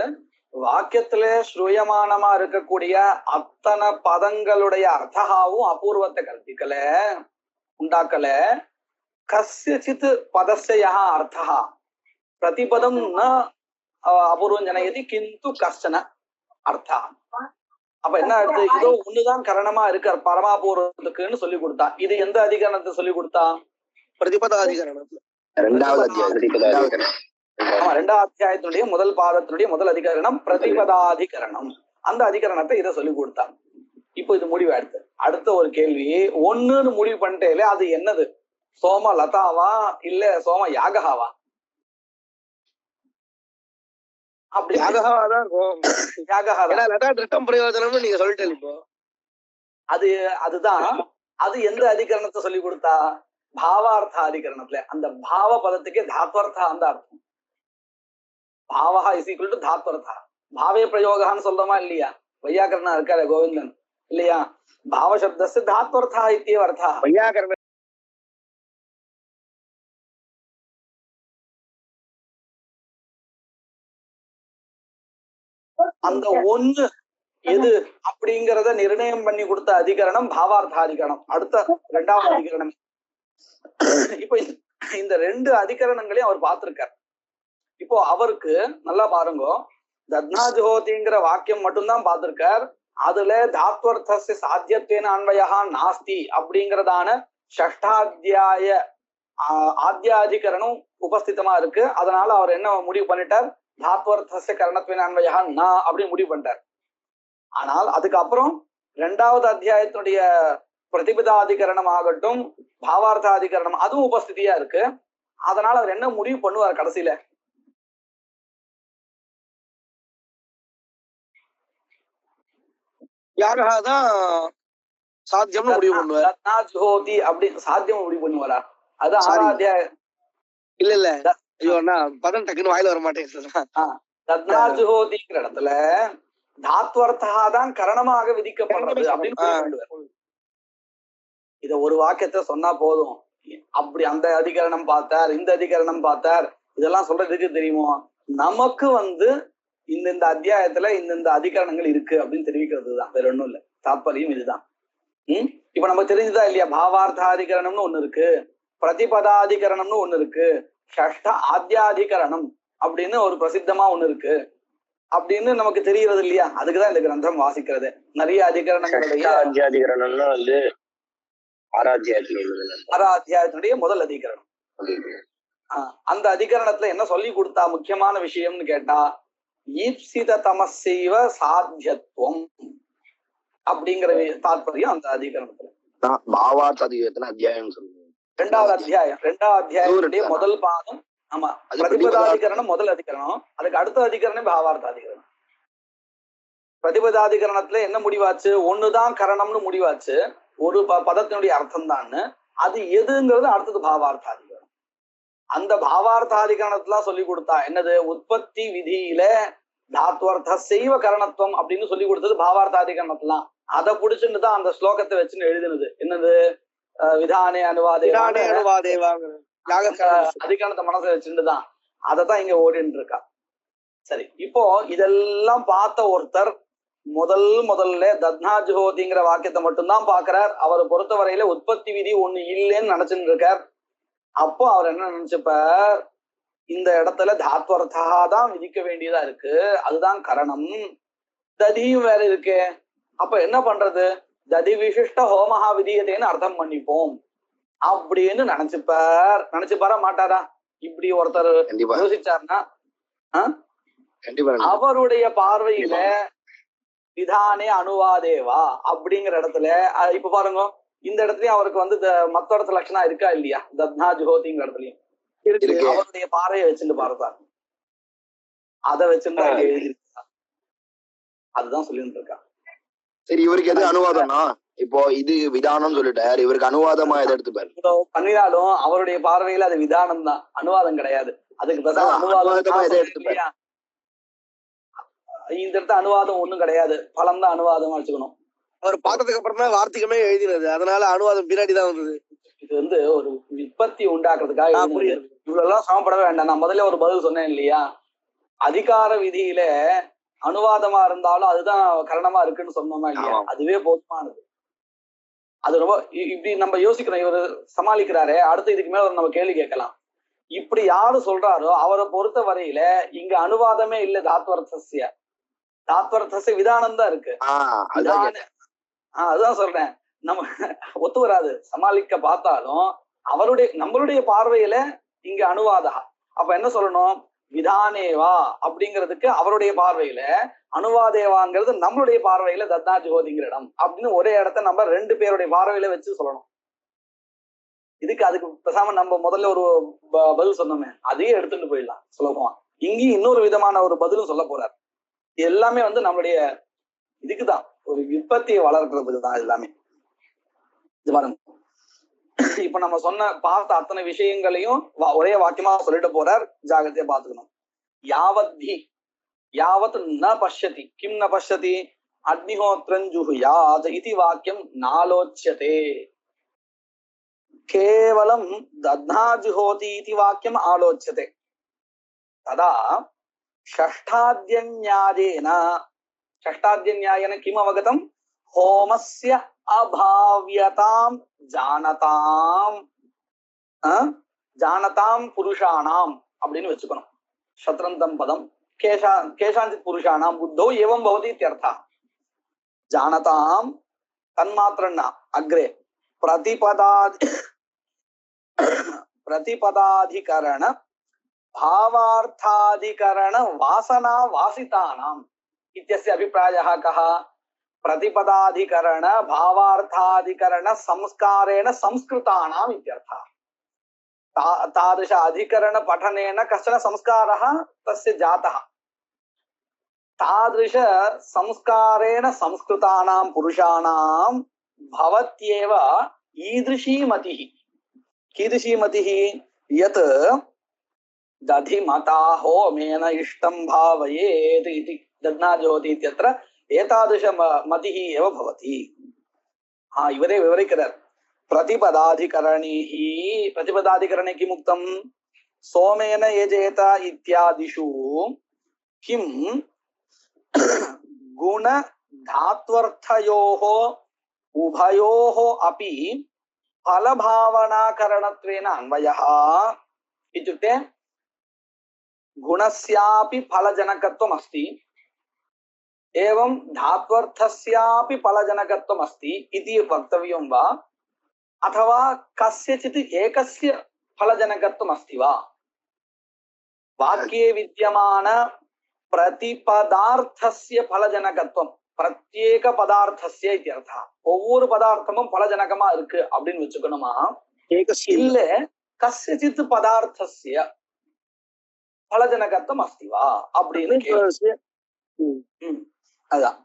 வாக்கியத்துல ஸ்ரூயமானமா இருக்கக்கூடிய அத்தனை பதங்களுடைய அர்த்தகாவும் அபூர்வத்தை கல்பிக்கல, உண்டாக்கல. கஸ்யசித் பதஸ்ய அர்த்தா பிரதிபதம் ந அபூர்வம் ஜனயதி கிந்து கஷ்டன அர்த்தா. அப்ப என்ன ஆகுது, இதோ ஒண்ணுதான் கரணமா இருக்க பரமாபூர்வத்துக்குன்னு சொல்லி கொடுத்தா. இது எந்த அதிகரணத்தை சொல்லி கொடுத்தா? பிரதிபதாதிகரணத்துல ஆமா, 2ஆம் அத்தியாயத்தினுடைய முதல் பாதத்தினுடைய முதல் அதிகரணம் பிரதிபதாதிகரணம். அந்த அதிகரணத்தை இதை சொல்லி கொடுத்தா. இப்போ இது முடிவு அடுத்து அடுத்த ஒரு கேள்வி, ஒண்ணுன்னு முடிவு பண்ணிட்டே அது என்னது? சோம லதாவா இல்ல சோம யாகஹாவா? அப்படி யாகஹாதான் இருக்கும். லதா திருட்டம் பிரயோஜனம்னு நீங்க சொல்லிட்டேன். இப்போ அதுதான் அது எந்த அதிகரணத்தை சொல்லி கொடுத்தா? பாவார்த்த அதிகரணத்துல. அந்த பாவ பதத்துக்கே தாத்வர்த்தா அந்த அர்த்தம். பாவஹா இஸ் ஈக்குவல் டு தாத்வர்த்தா. பாவே பிரயோகான்னு சொல்றோமா இல்லையா? வையாக்கரணா இருக்காரு கோவிந்தன் இல்லையா? பாவ சப்தஸ்ய தாத்வர்த்தா இத்தியேவ அர்த்தா. வையாக்கரண அந்த ஒண்ணு எது அப்படிங்கறத நிர்ணயம் பண்ணி கொடுத்த அதிகரணம் பாவார்த்த அதிகரணம். அடுத்த 2ஆவது அதிகரணம். இப்ப இந்த 2 அதிகரணங்களையும் அவர் பார்த்திருக்கார். இப்போ அவருக்கு நல்லா பாருங்க, தத்னாஜோதிங்கிற வாக்கியம் மட்டும்தான் பார்த்திருக்கார். அதுல தாத்வர்த்தஸ்ய சாத்தியத்வேன அன்வயா நாஸ்தி அப்படிங்கறதான ஷஷ்டாத்தியாய ஆத்தியாதிகரணம் உபஸ்திதமா இருக்கு. அதனால அவர் என்ன முடிவு பண்ணிட்டார்? தாத்வர்த்தஸ்ய கரணத்வேன அன்வயா நா அப்படின்னு முடிவு பண்ணிட்டார். ஆனால் அதுக்கப்புறம் 2ஆவது அத்தியாயத்தினுடைய பிரதிபதாதிகரணம் ஆகட்டும், பாவார்த்தாதிகரணம் அதுவும் உபஸ்திதியா இருக்கு. அதனால அவர் என்ன முடிவு பண்ணுவார் கடைசியில? யாகஹாதான் சாத்தியம்னு முடிவு பண்ணுவார். அப்படி சாத்தியம் முடிவு பண்ணுவாரா? அது 6ஆம் அத்தியாயம். இல்ல ஐயோ நான் பதம் டக்குன்னு வாயில வர மாட்டேன். தத்னாஜுஹோதிங்கிற இடத்துல தாத்வர்த்தா தான் கரணமாக விதிக்கப்படுறது அப்படின்னு. இத ஒரு வாக்கியத்தை சொன்னா போதும். அப்படி அந்த அதிகரணம் பார்த்தார், இந்த அதிகரணம் பார்த்தார், இதெல்லாம் சொல்றதுக்கு தெரியுமோ? நமக்கு இந்த அத்தியாயத்துல இந்த அதிகரணங்கள் இருக்கு அப்படின்னு தெரிவிக்கிறது தான், வேற ஒண்ணும் இல்ல. தாற்பயம் இதுதான். இப்ப நமக்கு தெரிஞ்சுதா இல்லையா? பாவார்த்தாதிகரணம்னு ஒண்ணு இருக்கு, பிரதிபதாதிகரணம்னு ஒண்ணு இருக்கு, ஷஷ்ட ஆத்தியாதிகரணம் அப்படின்னு ஒரு பிரசித்தமா ஒண்ணு இருக்கு அப்படின்னு நமக்கு தெரிகிறது இல்லையா? அதுக்குதான் இந்த கிரந்தம் வாசிக்கிறது. நிறைய அதிகரணங்களுடைய அத்தியாயத்தினுடைய முதல் அதிகரணம். அந்த அதிகரணத்துல என்ன சொல்லி கொடுத்தா முக்கியமான விஷயம்னு கேட்டா, ஈப்சித தமசைவ சாத்தியத்துவம் அப்படிங்கிற தாற்பயம் அந்த அதிகரணத்துல. அத்தியாயம் 2ஆவது அத்தியாயம் 2ஆம் அத்தியாயத்தினுடைய முதல் பாதம். ஆமா, பிரதிபதாதிகரணம் முதல் அதிகரணம். அதுக்கு அடுத்த அதிகரணம் பாவார்த்த அதிகரணம். பிரதிபதாதிகரணத்துல என்ன முடிவாச்சு? ஒண்ணுதான் கரணம்னு முடிவாச்சு, ஒரு பதத்தினுடைய அர்த்தம் தான். அது எதுங்கிறது அடுத்தது பாவார்த்தாதிகரணம். அந்த பாவார்த்தாதிகரணத்துல சொல்லி கொடுத்தா என்னது? உற்பத்தி விதியில தாத்வர்த்த செய்வ கரணத்துவம் அப்படின்னு சொல்லி கொடுத்தது பாவார்த்தாதிகரணத்துலாம். அதை புடிச்சுட்டு தான் அந்த ஸ்லோகத்தை வச்சுன்னு எழுதினது. என்னது? விதானே அனுவாதே அதிகரணத்தை மனசுல வச்சுட்டுதான் அதத்தான் இங்க ஓடிட்டு இருக்கா. சரி, இப்போ இதெல்லாம் பார்த்த ஒருத்தர் முதல்ல தத்னாஜோதிங்கிற வாக்கியத்தை மட்டும்தான் பாக்குறார். அவரை பொறுத்தவரையில உற்பத்தி விதி ஒண்ணு இல்லைன்னு நினைச்சுட்டு இருக்கார். அப்போ அவர் என்ன நினைச்சுப்பார்? இந்த இடத்துல தாத்வர்த்தா தான் விதிக்க வேண்டியதா இருக்கு, அதுதான் கரணம். ததியும் வேற இருக்கு. அப்ப என்ன பண்றது? ததி விசிஷ்ட ஹோமஹா விதியதேன்னு அர்த்தம் பண்ணிப்போம் அப்படின்னு நினைச்சுப்பாரா மாட்டாரா? இப்படி ஒருத்தர் யோசிச்சாருன்னா அவருடைய பார்வையில விதானே அனுவாதேவா அப்படிங்கிற இடத்துல இப்ப பாருங்க, இந்த இடத்துலயும் அவருக்கு மத்த இடத்துல லட்சணம் இருக்கா இல்லையா? தத்னா ஜுஹோதிங்கிற இடத்துலயும் இருக்கு. அவருடைய பார்வையை வச்சுட்டு பார்த்தார், அதை வச்சுட்டு எழுதிருக்கா. அதுதான் சொல்லிட்டு இருக்கா. சரி, இவருக்கு எது அனுவாதம்னா இப்போ இது விதானம் சொல்லிட்டாரு, இவருக்கு அனுவாதமா எதை எடுத்துப்பாரு? பண்ணினாலும் அவருடைய பார்வையில அது விதானம் தான், அனுவாதம் கிடையாது. அதுக்கு அனுவாதம் இந்த இடத்த அனுவாதம் ஒண்ணும் கிடையாது, பலம் தான் அனுவாதமா வச்சுக்கணும். அவர் பார்த்ததுக்கு அப்புறம் தான் வார்த்திகமே எழுதினது, அதனால அனுவாதம் பின்னாடிதான் வந்தது. இது வந்து ஒரு விற்பத்தி உண்டாக்குறதுக்காக புரியுது. இவ்வளவு சமப்பட வேண்டாம். நான் முதல்ல ஒரு பதில் சொன்னேன் இல்லையா, அதிகார விதியில அனுவாதமா இருந்தாலும் அதுதான் கரணமா இருக்குன்னு சொன்னோமா இல்லையா, அதுவே போதுமானது. அது ரொம்ப இப்படி நம்ம யோசிக்கிறோம். இவரு சமாளிக்கிறாரே, அடுத்து இதுக்கு மேல நம்ம கேள்வி கேட்கலாம். இப்படி யாரு சொல்றாரோ அவரை பொறுத்த வரையில இங்க அனுவாதமே இல்ல. தாத்வர்த்தசிய விதானம் தான் இருக்கு. அதுதான் சொல்றேன். நம்ம ஒத்து வராது. சமாளிக்க பார்த்தாலும் நம்மளுடைய பார்வையில இங்க அனுவாதா. அப்ப என்ன சொல்லணும், விதானேவா அப்படிங்கிறதுக்கு அவருடைய பார்வையில, அனுவாதேவாங்கிறது நம்மளுடைய பார்வையில தத்னா ஜோதிங்கிற இடம் அப்படின்னு ஒரே இடத்த நம்ம ரெண்டு பேருடைய பார்வையில வச்சு சொல்லணும். அதுக்கு பேசாம நம்ம முதல்ல ஒரு பதில் சொன்னோமே, அதையே எடுத்துட்டு போயிடலாம் சுலபமா. இங்கேயும் இன்னொரு விதமான ஒரு பதிலும் சொல்ல போறார். எல்லாமே வந்து நம்மளுடைய இதுக்குதான், ஒரு விற்பத்தியை வளர்க்கறதுக்கு தான் எல்லாமே. இது பாருங்க, இப்ப நம்ம பார்த்த அத்தனை விஷயங்களையும் ஒரே வாக்கியமா சொல்லிட்டு போறார். ஜாகிரதையா பாத்துக்கணும். யாவத் ந பஷ்யதி கிம் ந பஷ்யதி அக்னிஹோத்ரஞ்சுஹுயாத் இதி வாக்கியம் நாலோச்யதே. கேவலம் தத்னாஜுஹோதி இதி வாக்கியம் ஆலோச்யதே. ததா षष्ठाद्यन्यायेन किम् अवगतम्? होमस्य अभाव्यतां जानताम पुरुषाणाम அப்படின்னு வச்சுக்கணும். சத்ரந்தம் பதம் கேஷாஞ்சித் புருஷாணாம் புத்தோ ஏவம் பவதி இत्यर्थः. जानताम तन्मात्रण्ण अग्रे प्रतिपदाधिकरण भावार्थाधिकरण वासना वासितानाम इत्यस्य अभिप्रायः कः? प्रतिपदाधिकरण भावार्थाधिकरण संस्कारेण संस्कृतानाम इत्यर्थः. तादृश अधिकरण पठनेन कश्चन संस्कारः तस्य जातः. तादृश संस्कारेण संस्कृतानां पुरुषाणां भवत्येव ईदृशी मतिः. कीदृशी मतिः? यत् दधिमता होमेन इष्टं भावयेत् इति दध्नाजोति इत्यत्र एतादृश मतिः एव भवति. इवरे विवरिक्கிறார். प्रतिपदाधिकरणे किमुक्तं? सोमेन यजेत इत्यादिषु किं गुण धात्वर्थयोः उभयोः अपि फलभावनाकरणत्वेन अन्वयः. इत्युक्ते गुणस्यापि फलजनकत्वम् अस्ति, एवं धात्वर्थस्यापि फलजनकत्वम् अस्ति इति वक्तव्यं वा, अथवा कस्यचित् एकस्य फलजनकत्वम् अस्ति वा? वाक्ये विद्यमान प्रतिपदार्थस्य फलजनकत्वம் प्रत्येक पदार्थस्य इत्यर्थः. ஒவ்வொரு பதார்த்தமும் பலஜனகமா இருக்கு அப்படின்னு வச்சுக்கணுமா, இல்ல கஸ்யசித் பதார்த்தஸ்ய பலஜனகத்துவம் அஸ்தி வா அப்படின்னு அதான்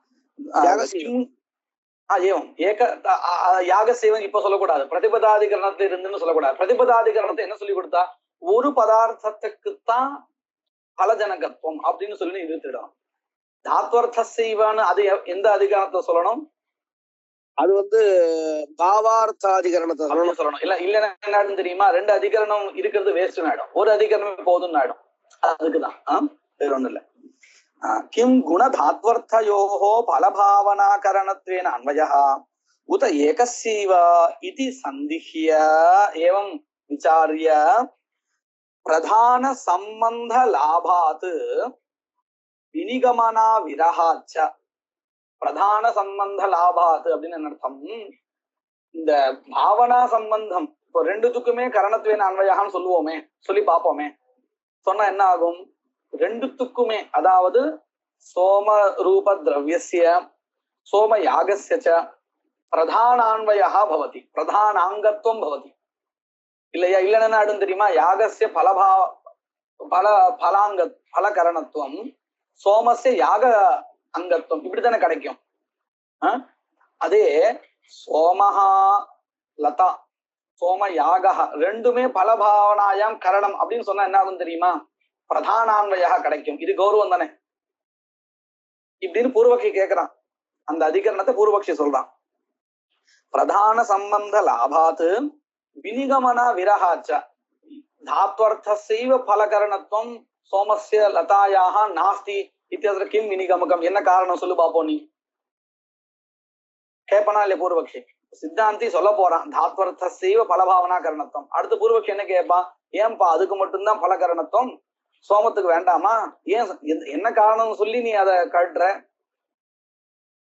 யாகசேவன் இப்ப சொல்லக்கூடாது, பிரதிபதாதிகரணத்துல இருந்துன்னு சொல்லக்கூடாது. பிரதிபதாதிகரணத்தை என்ன சொல்லி கொடுத்தா, ஒரு பதார்த்தத்துக்குத்தான் பலஜனகத்துவம் அப்படின்னு சொல்லி நிறுத்திடும். தாத்வர்த்த செய்வான்னு அது எந்த அதிகாரத்தை சொல்லணும்? அது வந்து பாவார்த்த அதிகரணத்தை சொல்லணும். இல்ல என்ன தெரியுமா, ரெண்டு அதிகரணம் இருக்கிறது வேஸ்ட் ஆயிடும், ஒரு அதிகரணம் போதும்னு ஆயிடும். அதுக்குதான், வேற ஒண்ணும் இல்ல. கிம் குண தாத்வர்த்தயோஹோ பலபாவனாகரணத்வேன அன்வயः உத ஏகஸ்யைவ இதி சந்திஹ்ய ஏவம் விசார்ய பிரதான சம்பந்த லாபாத் வினிகமனா விரஹாச்ச. பிரதான சம்பந்த லாபாத் அப்படின்னு என்ன அர்த்தம்? இந்த பாவனா சம்பந்தம் இப்போ ரெண்டுத்துக்குமே கரணத்வேன அன்வயகான்னு சொல்லுவோமே, சொல்லி பார்ப்போமே. சொன்னா என்ன ஆகும்? ரெண்டுத்துக்குமே, அதாவது சோம ரூப திரவியஸ்ய சோம யாகஸ்ய ச பிரதானான்வயः பவதி, பிரதானாங்கத்துவம் பவதி. இல்லையா? இல்லைன்னா ஆடும் தெரியுமா, யாகஸ்ய பலகரணத்துவம் சோமஸ்ய யாக அங்கத்துவம், இப்படித்தானே கிடைக்கும். அதே சோமஹா லதா சோம யாக ரெண்டுமே பலபாவனாயாம் கரணம் அப்படின்னு சொன்னா என்ன ஆகும் தெரியுமா, பிரதானான்வயாக கிடைக்கும். இது கௌரவம் தானே? இப்படின்னு பூர்வகை கேட்கிறான். அந்த அதிகரணத்தை பூர்வபக்ஷி சொல்றான். பிரதான சம்பந்த லாபாத் வினிகமன விரகாச்ச தாத்வர்த்தசைவ பலகரணத்துவம் சோமஸ்ய லதாயாக நாஸ்தி இத்தியத்திர கிம் வினிகமகம். என்ன காரணம் சொல்லு பாப்போம். நீ கேப்பனா இல்லையா பூர்வபக்ஷி? சித்தாந்தி சொல்ல போறான் தாத்வர்த்தசைவ பலபாவனா கரணத்துவம். அடுத்து பூர்வபக்ஷி என்ன கேட்பான்? ஏன்பா அதுக்கு மட்டும்தான் பலகரணத்துவம், சோமத்துக்கு வேண்டாமா? ஏன் என்ன காரணம் சொல்லி நீ அதை கட்டுற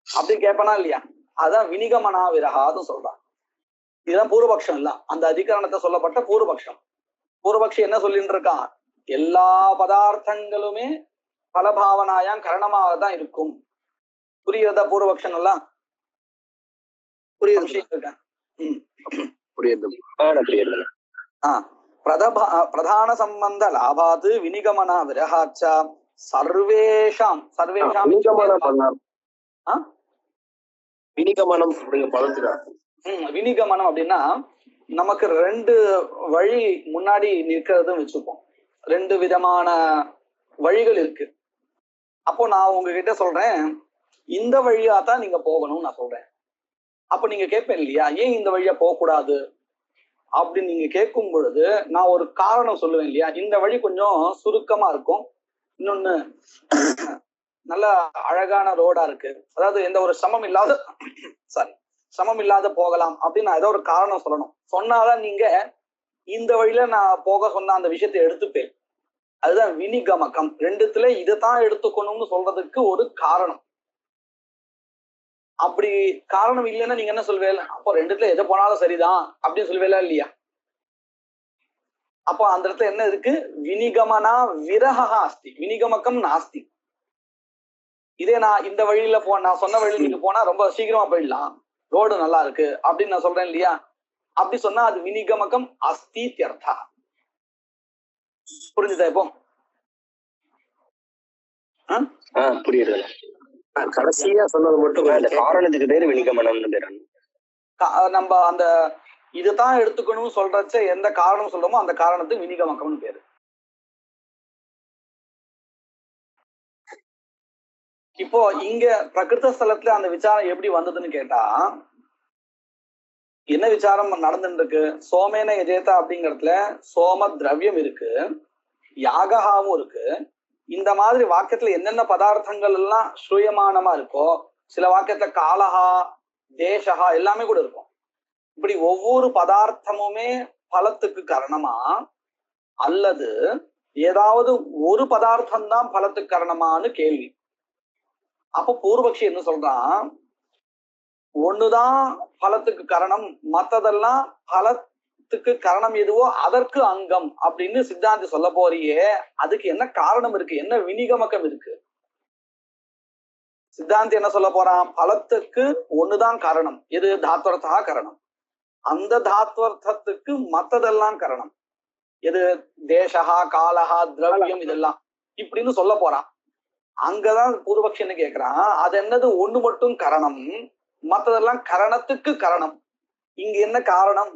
அப்படி கேட்பனா இல்லையா? அதான் வினிகமனா விரகாதும் சொல்றான். இதுதான் பூர்வபக்ஷம் இல்ல, அந்த அதிகரணத்தை சொல்லப்பட்ட பூர்வபக்ஷம். பூர்வபக்ஷி என்ன சொல்லிட்டு இருக்கான்? எல்லா பதார்த்தங்களுமே பலபாவனாயாம் கரணமாக தான் இருக்கும். புரியுறதா பூர்வபக்ஷம் எல்லாம்? பிரதான சம்பந்த லாபாத் வினிகமன விரகாச்ச சர்வேஷாம் வினிகமனம் அப்படின்னா நமக்கு ரெண்டு வழி முன்னாடி நிற்கிறதுன்னு வச்சுப்போம். ரெண்டு விதமான வழிகள் இருக்கு. அப்போ நான் உங்ககிட்ட சொல்றேன் இந்த வழியா தான் நீங்க போகணும்னு நான் சொல்றேன். அப்ப நீங்க கேட்பேன் இல்லையா, ஏன் இந்த வழியா போகக்கூடாது அப்படின்னு நீங்க கேட்கும் பொழுது நான் ஒரு காரணம் சொல்லுவேன் இல்லையா. இந்த வழி கொஞ்சம் சுருக்கமா இருக்கும், இன்னொன்னு நல்ல அழகான ரோடா இருக்கு, அதாவது எந்த ஒரு சமம் இல்லாத சமம் இல்லாத போகலாம் அப்படின்னு நான் ஏதோ ஒரு காரணம் சொல்லணும். சொன்னாதான் நீங்க இந்த வழியில நான் போக சொன்ன அந்த விஷயத்தை எடுத்துப்பேன். அதுதான் வினிகமகம். ரெண்டுத்துல இதைத்தான் எடுத்துக்கணும்னு சொல்றதுக்கு ஒரு காரணம். அப்படி காரணம் இல்லைன்னா நீங்க என்ன சொல்வேல, அப்போ ரெண்டுத்துல எதை போனாலும் சரிதான் அப்படின்னு சொல்வேல இல்லையா? அப்போ அந்த இடத்துல என்ன இருக்கு? வினிகமனா விரகா அஸ்தி, வினிகமக்கம் நாஸ்தி. இதே நான் இந்த வழியில நான் சொன்ன வழியில நீங்க போனா ரொம்ப சீக்கிரமா போயிடலாம், ரோடு நல்லா இருக்கு அப்படின்னு நான் சொல்றேன் இல்லையா. அப்படி சொன்னா அது வினிகமக்கம் அஸ்தி தியர்த்தா. புரிஞ்சுதா இப்போ? புரியுது. கடைசியா சொன்னது மட்டும் காரணத்துக்கு பேரு வினிகமனம்னு பேரு. நம்ம அந்த இதுதான் எடுத்துக்கணும் சொல்றச்ச எந்த காரணம் சொல்றோமோ அந்த காரணத்துக்கு வினிகமக்கம்னு பேரு. இப்போ இங்க பிரகிருத ஸ்தலத்துல அந்த விசாரம் எப்படி வந்ததுன்னு கேட்டா, என்ன விசாரம் நடந்துட்டு இருக்கு? சோமேன எஜேதா அப்படிங்கிறதுல சோம திரவியம் இருக்கு, யாகாவும் இருக்கு. இந்த மாதிரி வாக்கியத்துல என்னென்ன பதார்த்தங்கள் எல்லாம் ஸ்ரூயமானமா இருக்கோ, சில வாக்கியத்துல காலஹா தேசஹா எல்லாமே கூட இருக்கும். இப்படி ஒவ்வொரு பதார்த்தமுமே பலத்துக்கு காரணமா அல்லது ஏதாவது ஒரு பதார்த்தம் தான் பலத்துக்கு காரணமானு கேள்வி. அப்போ பூர்வபக்ஷி என்ன சொல்றான்? ஒண்ணுதான் பலத்துக்கு காரணம், மத்ததெல்லாம் பலத்துக்கு காரணம் எதுவோ அதற்கு அங்கம் அப்படின்னு சித்தாந்தி சொல்ல போறியே, அதுக்கு என்ன காரணம் இருக்கு? என்ன வினிகமக்கம் இருக்கு? சித்தாந்தி என்ன சொல்ல போறான்? பலத்துக்கு ஒண்ணுதான் காரணம், எது? தாத்வர்த்தா காரணம். அந்த தாத்வர்த்தத்துக்கு மத்ததெல்லாம் காரணம், எது? தேசஹா காலஹா திரவியம் இதெல்லாம் இப்படின்னு சொல்ல போறான். அங்கதான் பூர்வபக்ஷி என்ன கேக்குறான், அது என்னது? ஒண்ணு மட்டும் காரணம், மத்ததெல்லாம் கரணத்துக்கு காரணம். இங்க என்ன காரணம்?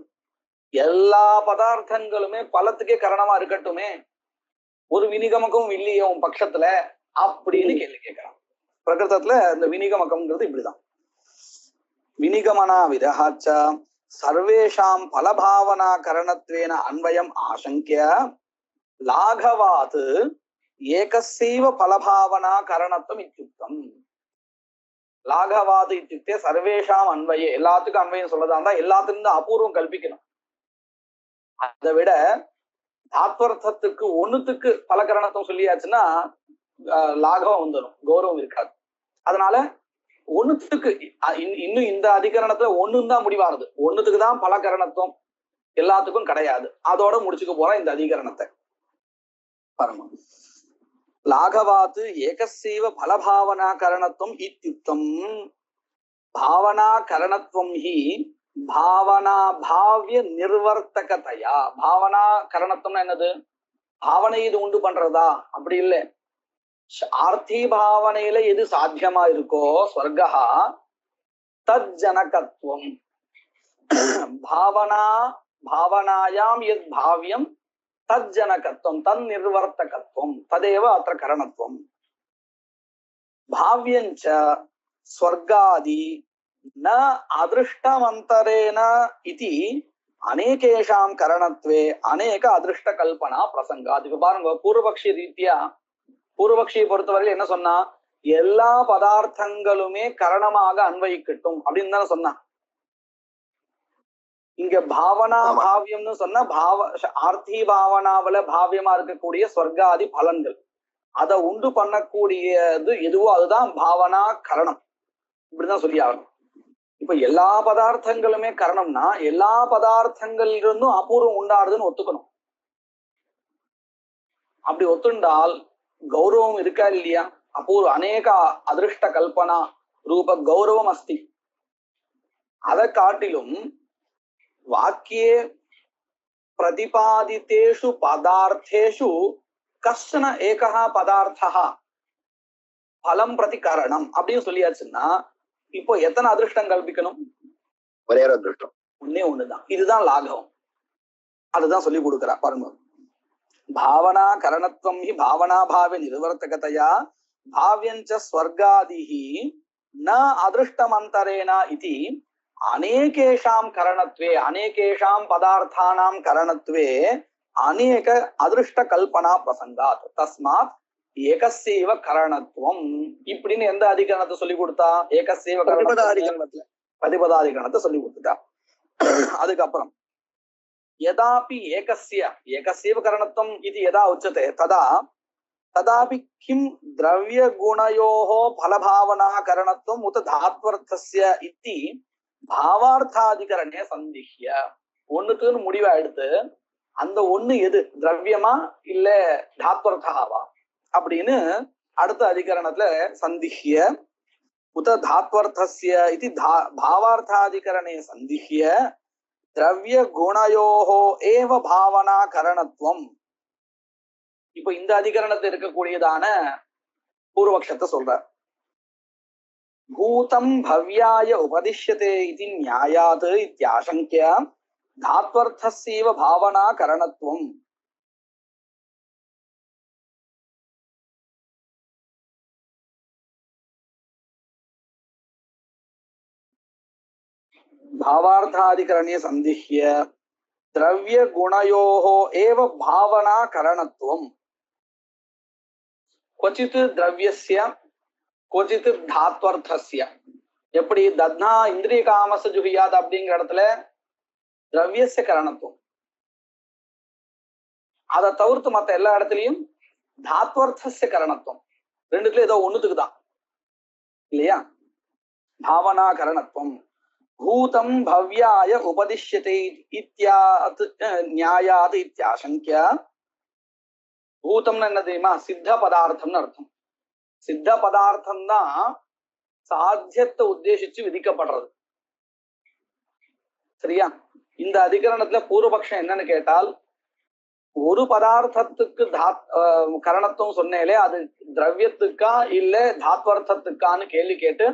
எல்லா பதார்த்தங்களுமே பலத்துக்கே காரணமா இருக்கட்டுமே, ஒரு வினிகமக்கம் இல்லையே உன் பட்சத்துல அப்படின்னு கேள்வி கேட்கிறான். பிரகிருதத்துல இந்த வினிகமக்கம்ங்கிறது இப்படிதான். வினிகமனா விதஹாச்ச சர்வேஷாம் பலபாவனா கரணத்வேன அன்வயம் ஆசங்கிய லாகவாத் ஏகசைவ பலபாவனா கரணத்துவம் இத்யுக்தம். லாகவாது இத்தியுக்தே சர்வேஷாம் அன்வயே, எல்லாத்துக்கும் அன்வயம் சொல்லதா இருந்தா எல்லாத்துக்கும் அபூர்வம் கல்பிக்கணும். அதை விட தாத்வர்த்தத்துக்கு ஒண்ணுத்துக்கு பல கரணத்துவம் சொல்லியாச்சுன்னா லாகவம் வந்துடும், கௌரவம் இருக்காது. அதனால ஒண்ணுத்துக்கு இன்னும் இந்த அதிகரணத்துல ஒண்ணுன்னு தான் முடிவாருது, ஒண்ணுத்துக்கு தான் பல கரணத்துவம், எல்லாத்துக்கும் கிடையாது. அதோட முடிச்சுக்க போற இந்த அதிகரணத்தை பாருங்க. லாகவாத்து ஏகசைவ பலபாவனா கரணத்துவம் இத்யுக்தம். பாவனா கரணத்துவம் ஹி பாவனா பாவிய நிர்வர்த்தகதையா. பாவனா கரணத்துவம்னா என்னது? பாவனை இது உண்டு பண்றதா? அப்படி இல்லை. ஆர்த்தி பாவனையில எது சாத்தியமா இருக்கோ ஸ்வர்கா தத் ஜனகத்துவம். பாவனா பாவனாயாம் எத் பாவியம் தத் ஜனகத்துவம் தன் நிர்வர்த்தகத்துவம் ததேவ அத்திர கரணத்துவம். பாவியஞ்ச ஸ்வர்காதி ந அதிருஷ்டமந்தரேன இதி அநேகேஷாம் கரணத்வே அநேக அதிருஷ்ட கல்பனா பிரசங்காத். இப்ப பாருங்க, பூர்வபக்ஷி ரீதியா பூர்வபக்ஷியை பொறுத்தவரையில் என்ன சொன்னா, எல்லா பதார்த்தங்களுமே கரணமாக அன்வயிக்கட்டும் அப்படின்னு தானே சொன்னா. இங்க பாவனா பாவியம்னு சொன்னா ஆர்த்தி பாவனாவில பாவியமா இருக்கக்கூடிய ஸ்வர்காதி பலன்கள் அதை உண்டு பண்ணக்கூடியது எதுவோ அதுதான் பாவனா கரணம். இப்படிதான் சொல்லி ஆகணும். இப்ப எல்லா பதார்த்தங்களுமே கரணம்னா எல்லா பதார்த்தங்களிலிருந்தும் அபூர்வம் உண்டாடுதுன்னு ஒத்துக்கணும். அப்படி ஒத்துண்டால் கௌரவம் இருக்கா இல்லையா? அபூர்வ அநேக அதிருஷ்ட கல்பனா ரூப கௌரவம் அஸ்தி. அதை காட்டிலும் வாக்கியே பிரதிபாதித்தேஷு பதார்த்தேஷு கஷ்டன ஏகா பதார்த்தா பலம் பிரதி காரணம் அப்படின்னு சொல்லியாச்சுன்னா இப்போ எத்தனை அதிருஷ்டம் கல்பிக்கணும்? ஒரே அதிருஷ்டம், ஒன்னே ஒண்ணுதான். இதுதான் லாகவம். அதுதான் சொல்லி கொடுக்குறா பாருங்க. பாவனா கரணத்துவம் ஹி பாவனா பாவ நிர்வர்த்தகதையா பாவ்யஞ்ச ஸ்வர்காதிஹி ந அதிருஷ்டமந்தரேன இதி அநேகேஷாம் கரணத்வே அநேகேஷாம் பதார்த்தானாம் கரணத்வே அநேக அதிருஷ்ட கல்பனா பிரசங்காத் தஸ்மாத் ஏகசேவ கரணத்துவம் இப்படின்னு எந்த அதிகரணத்தை சொல்லி கொடுத்தா? ஏகசேவ கரணத்துல பதிபதாதிகரணத்தை சொல்லி கொடுத்துட்டா. அதுக்கப்புறம் யதாபி ஏகசேவ கரணத்துவம் இது யதா உச்சதே ததா ததாபி கிம் திரவிய குணயோஹோ பலபாவனா கரணத்துவம் உத தாத்வர்த்தஸ்ய இத்தி பாவார்த்தாதிகரணே சந்திஹ்ய. ஒண்ணுக்குன்னு முடிவா எடுத்து அந்த ஒண்ணு எது, திரவியமா இல்ல தாத்வர்த்தாவா அப்படின்னு அடுத்த அதிகரணத்துல சந்திஹ்ய உத தாத்வர்த்தஸ்ய இதி பாவார்த்தாதிகரணே சந்திஹ்ய திரவிய குணயோஹோ ஏவ பாவனா கரணத்துவம். இப்ப இந்த அதிகரணத்தில் இருக்கக்கூடியதான பூர்வபக்ஷத்தை சொல்றார். பூதம் பவ்யாய உபதிஷ்யதே இதி நியாயாத் இத்யாசங்க்ய தாத்வர்த்தஸ்யைவ பாவனா கரணத்துவம். भावार्थाधिकरणे संदिह्य द्रव्य गुणयोः एव भावना करणत्वम् क्वचित् द्रव्यस्य क्वचित् धात्वर्थस्य. எப்படி தத்னா இந்திரிய காமச ஜுஹியாத் அப்படிங்கிற இடத்துல திரவியஸ்ய கரணத்துவம், அதை தவிர்த்து மத்த எல்லா இடத்துலயும் தாத்வர்த்தஸ்ய கரணத்துவம். ரெண்டுத்துல ஏதோ ஒண்ணுத்துக்கு தான் இல்லையா? பாவனா கரணத்துவம். பூதம் பவ்யாய உபதிஷ்யதே இத்யாத் நியாயாத் இத்யாசங்க்ய. பூதம்னு என்ன தெரியுமா? சித்த பதார்த்தம்னு அர்த்தம். சித்த பதார்த்தம் தான் சாத்தியத்தை உத்தேசிச்சு விதிக்கப்படுறது. சரியா? இந்த அதிகரணத்துல பூர்வபக்ஷம் என்னன்னு கேட்டால், ஒரு பதார்த்தத்துக்கு கரணத்துவம் சொன்னேலே அது திரவியத்துக்கா இல்ல தாத்வர்த்தத்துக்கான்னு கேள்வி கேட்டு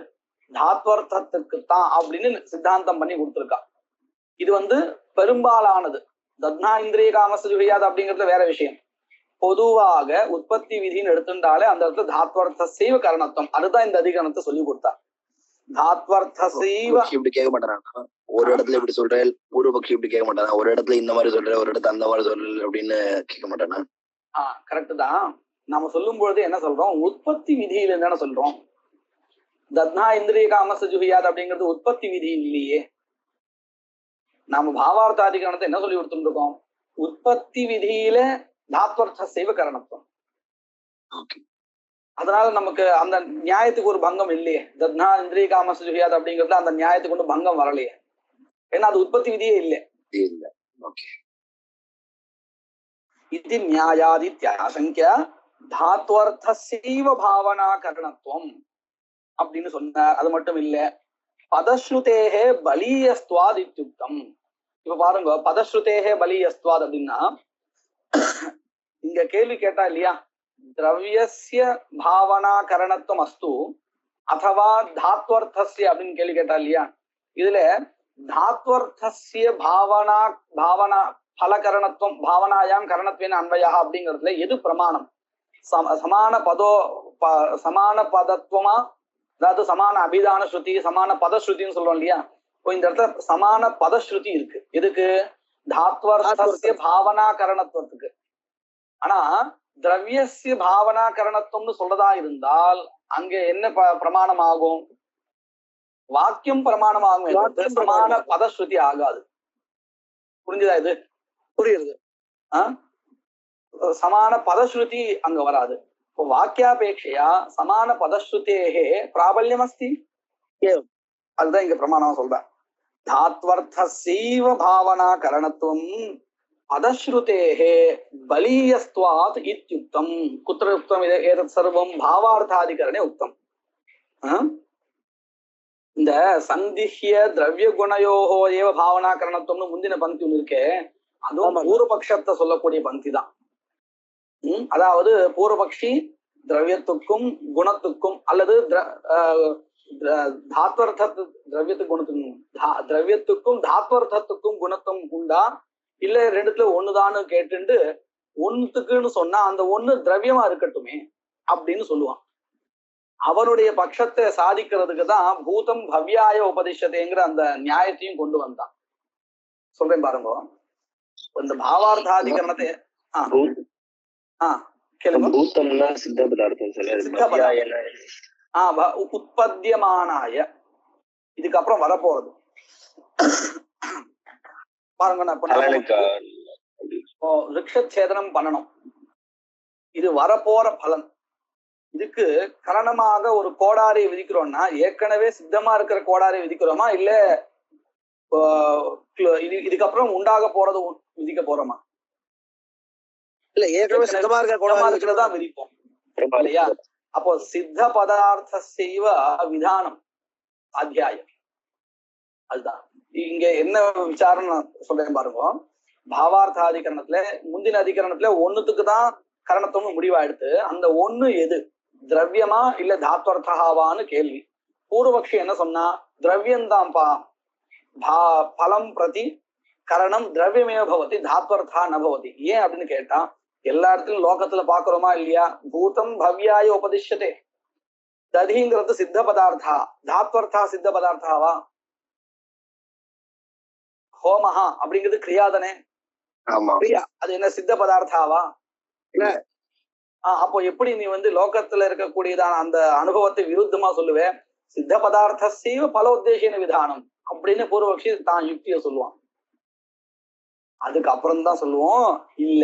தாத்வர்த்தத்துக்கு தான் அப்படின்னு சித்தாந்தம் பண்ணி கொடுத்துருக்கா. இது பெரும்பாலானது தத்னா இந்திரிய காமசுஜுகையாது அப்படிங்கிறது வேற விஷயம். பொதுவாக உற்பத்தி விதின்னு எடுத்துட்டாலே அந்த இடத்துல தாத்வர்த்த செய்வ கரணத்துவம், அதுதான் இந்த அதிகரணத்தை சொல்லி கொடுத்தா. தாத்வர்த்த செய்வ இப்படி கேட்க மாட்டாங்க. ஒரு இடத்துல இப்படி சொல்றேன், பூர்வபக்ஷி இப்படி கேட்க மாட்டாங்க. ஒரு இடத்துல இந்த மாதிரி சொல்றேன், ஒரு இடத்துல அந்த மாதிரி சொல்றேன் அப்படின்னு கேட்க மாட்டானா? கரெக்ட் தான். நம்ம சொல்லும் பொழுது என்ன சொல்றோம்? உற்பத்தி விதியில தானே சொல்றோம். தத்னா இந்திரிய காமச ஜுஹியாத் அப்படிங்கிறது உற்பத்தி விதி இல்லையே. நாம பாவார்த்தாதிகரணத்தை என்ன சொல்லி கொடுத்துட்டு இருக்கோம்? உற்பத்தி விதியில தாத்வர்த்த செய்வ கரணத்துவம். அதனால நமக்கு அந்த நியாயத்துக்கு ஒரு பங்கம் இல்லையே. தத்னா இந்திரிய காமச ஜுஹியாத் அப்படிங்கிறது அந்த நியாயத்துக்கு ஒன்று பங்கம் வரலையே. ஏன்னா அது உற்பத்தி விதியே இல்லை. இது நியாயாதித்யாசங்க்ய தாத்வர்த்தசைவ பாவனா கரணத்துவம் அப்படின்னு சொன்னார். அது மட்டும் இல்ல, பதஸ்ருதேஹே பலீயஸ்துவாத் இத்யுக்தம். இப்ப பாருங்க, பதஸ்ருதேஹே பலீயஸ்துவாத் அப்படின்னா இங்க கேள்வி கேட்டா இல்லையா, திரவியஸ்ய பாவனா கரணத்துவம் அஸ்து அதுவா தாத்வர்த்தஸ்ய அப்படின்னு கேள்வி கேட்டா இல்லையா. இதுல தாத்வர்த்தஸ்ய பாவனா பாவனா பலகரணத்துவம் பாவனாயாம் கரணத்வேன அன்வயா அப்படிங்கிறதுல எது பிரமாணம்? சமான பதத்துவமா அதாவது சமான அபிதான ஸ்ருதி, சமான பதஸ்ருதின்னு சொல்றோம் இல்லையா. இப்போ இந்த இடத்துல சமான பதஸ்ருதி இருக்கு. எதுக்கு? தாத்வர்த்தஸ்ய பாவனா கரணத்துவத்துக்கு. ஆனா திரவியஸ்ய பாவனா கரணத்துவம்னு சொல்றதா இருந்தால் அங்க என்ன பிரமாணம் ஆகும்? வாக்கியம் பிரமாணம் ஆகும், சமான பதஸ்ருதி ஆகாது. புரிஞ்சுதா இது? புரியுது. சமான பதஸ்ருதி அங்க வராது. இப்போ வாக்கியாபேட்சையா சமான பதஸ்ருதேஹே பிராபல்யம் அஸ்தி. அதுதான் இங்க பிரமாணமா சொல்றேன். தாத்வர்த்தசைவ பாவனா கரணத்துவம் பதஸ்ருதேஹே பலீயஸ்த்வாத் இத்யுக்தம். குத்ர உக்தம்? ஏதத் சர்வம் பாவார்த்தாதிகரணே உக்தம். இந்த சந்திஹ்ய திரவிய குணயோகோ ஏவ பாவனா கரணத்துவம்னு முந்தின பந்தி ஒண்ணு இருக்கே, அதுவும் பூர்வபக்ஷத்தை சொல்லக்கூடிய பந்தி தான். அதாவது பூர்வபக்ஷி திரவியத்துக்கும் குணத்துக்கும் அல்லது திரவியத்துக்கும் தாத்வர்த்தத்துக்கும் குணத்தும் உண்டா இல்ல ரெண்டுத்துல ஒண்ணுதான்னு கேட்டுண்டு ஒண்ணுத்துக்குன்னு சொன்னா அந்த ஒண்ணு திரவியமா இருக்கட்டுமே அப்படின்னு சொல்லுவான். அவனுடைய பட்சத்தை சாதிக்கிறதுக்கு தான் பூதம் பவ்யாய உபதிஷத்தைங்கிற அந்த நியாயத்தையும் கொண்டு வந்தான். சொல்றேன் பாருங்க. இந்த பாவார்த்தாதிகரணத்தை உற்பத்தியமானாய இதுக்கப்புறம் வரப்போறது பாருங்க. ரிக்ஷேதனம் பண்ணணும், இது வரப்போற பலன். இதுக்கு காரணமாக ஒரு கோடாரியை விதிக்கிறோம்னா ஏற்கனவே சித்தமா இருக்கிற கோடாரியை விதிக்கிறோமா இல்ல இதுக்கப்புறம் உண்டாக போறது விதிக்க போறோமா? இல்ல, ஏற்கனவே சித்தமா இருக்கிறதா விதிப்போம் இல்லையா? அப்போ சித்த பதார்த்த செய்வ விதானம் அத்தியாயம் அதுதான். இங்க என்ன விசாரம் சொல்றேன் பாருங்க. பாவார்த்த அதிகரணத்துல முந்தின அதிகரணத்துல ஒண்ணுத்துக்கு தான் கரணத்துவம் முடிவாயிடுத்து. அந்த ஒண்ணு எது? திரவியமா இல்ல தாத்வர்த்தகாவான்னு கேள்வி. பூர்வபக்ஷி என்ன சொன்னா? திரவியந்தாம்பா, பலம் பிரதி கரணம் திரவியமே பவதி தாத்வர்த்தா நபவதி. ஏன் அப்படின்னு கேட்டா எல்லா இடத்துலயும் லோகத்துல பாக்குறோமா இல்லையா? பூதம் பவ்யாய உபதிஷ்யதே. ததிங்கிறது சித்த பதார்த்தா, தாத்வர்த்தா சித்த பதார்த்தாவா? ஹோமஹா அப்படிங்கிறது கிரியாதனே, கிரியா. அது என்ன சித்த பதார்த்தாவா? அப்போ எப்படி நீ லோகத்துல இருக்கக்கூடியதான அந்த அனுபவத்தை விருத்தமா சொல்லுவேன்? சித்த பதார்த்த பலோத்தேசின விதானம் அப்படின்னு பூர்வபக்ஷி தான் யுக்திய சொல்லுவான். அதுக்கப்புறம் தான் சொல்லுவோம், இல்ல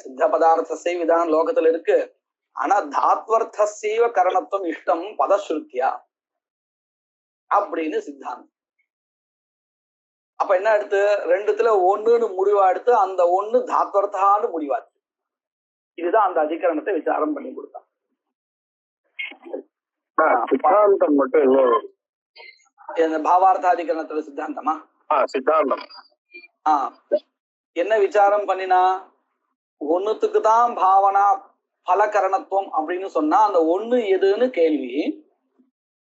சித்த பதார்த்த விதானம் லோகத்துல இருக்கு, ஆனா தாத்வர்த்த கரணத்துவம் இஷ்டம் பதஸ்ருத்தியா அப்படின்னு சித்தாந்தம். அப்ப என்ன எடுத்து ரெண்டுத்துல ஒண்ணுன்னு முடிவா எடுத்து அந்த ஒண்ணு தாத்வர்த்தான்னு முடிவாச்சு. இதுதான் அந்த அதிகரணத்தை விசாரம் பண்ணி கொடுத்தான். சித்தாந்தம் மட்டும் இன்னும் பாவார்த்தாதிகரணத்துல சித்தாந்தமா? சித்தாந்தம் என்ன விசாரம் பண்ணினா? ஒண்ணுத்துக்கு தான் பாவனா பலகரணத்துவம் அப்படின்னு சொன்னா அந்த ஒண்ணு எதுன்னு கேள்வி.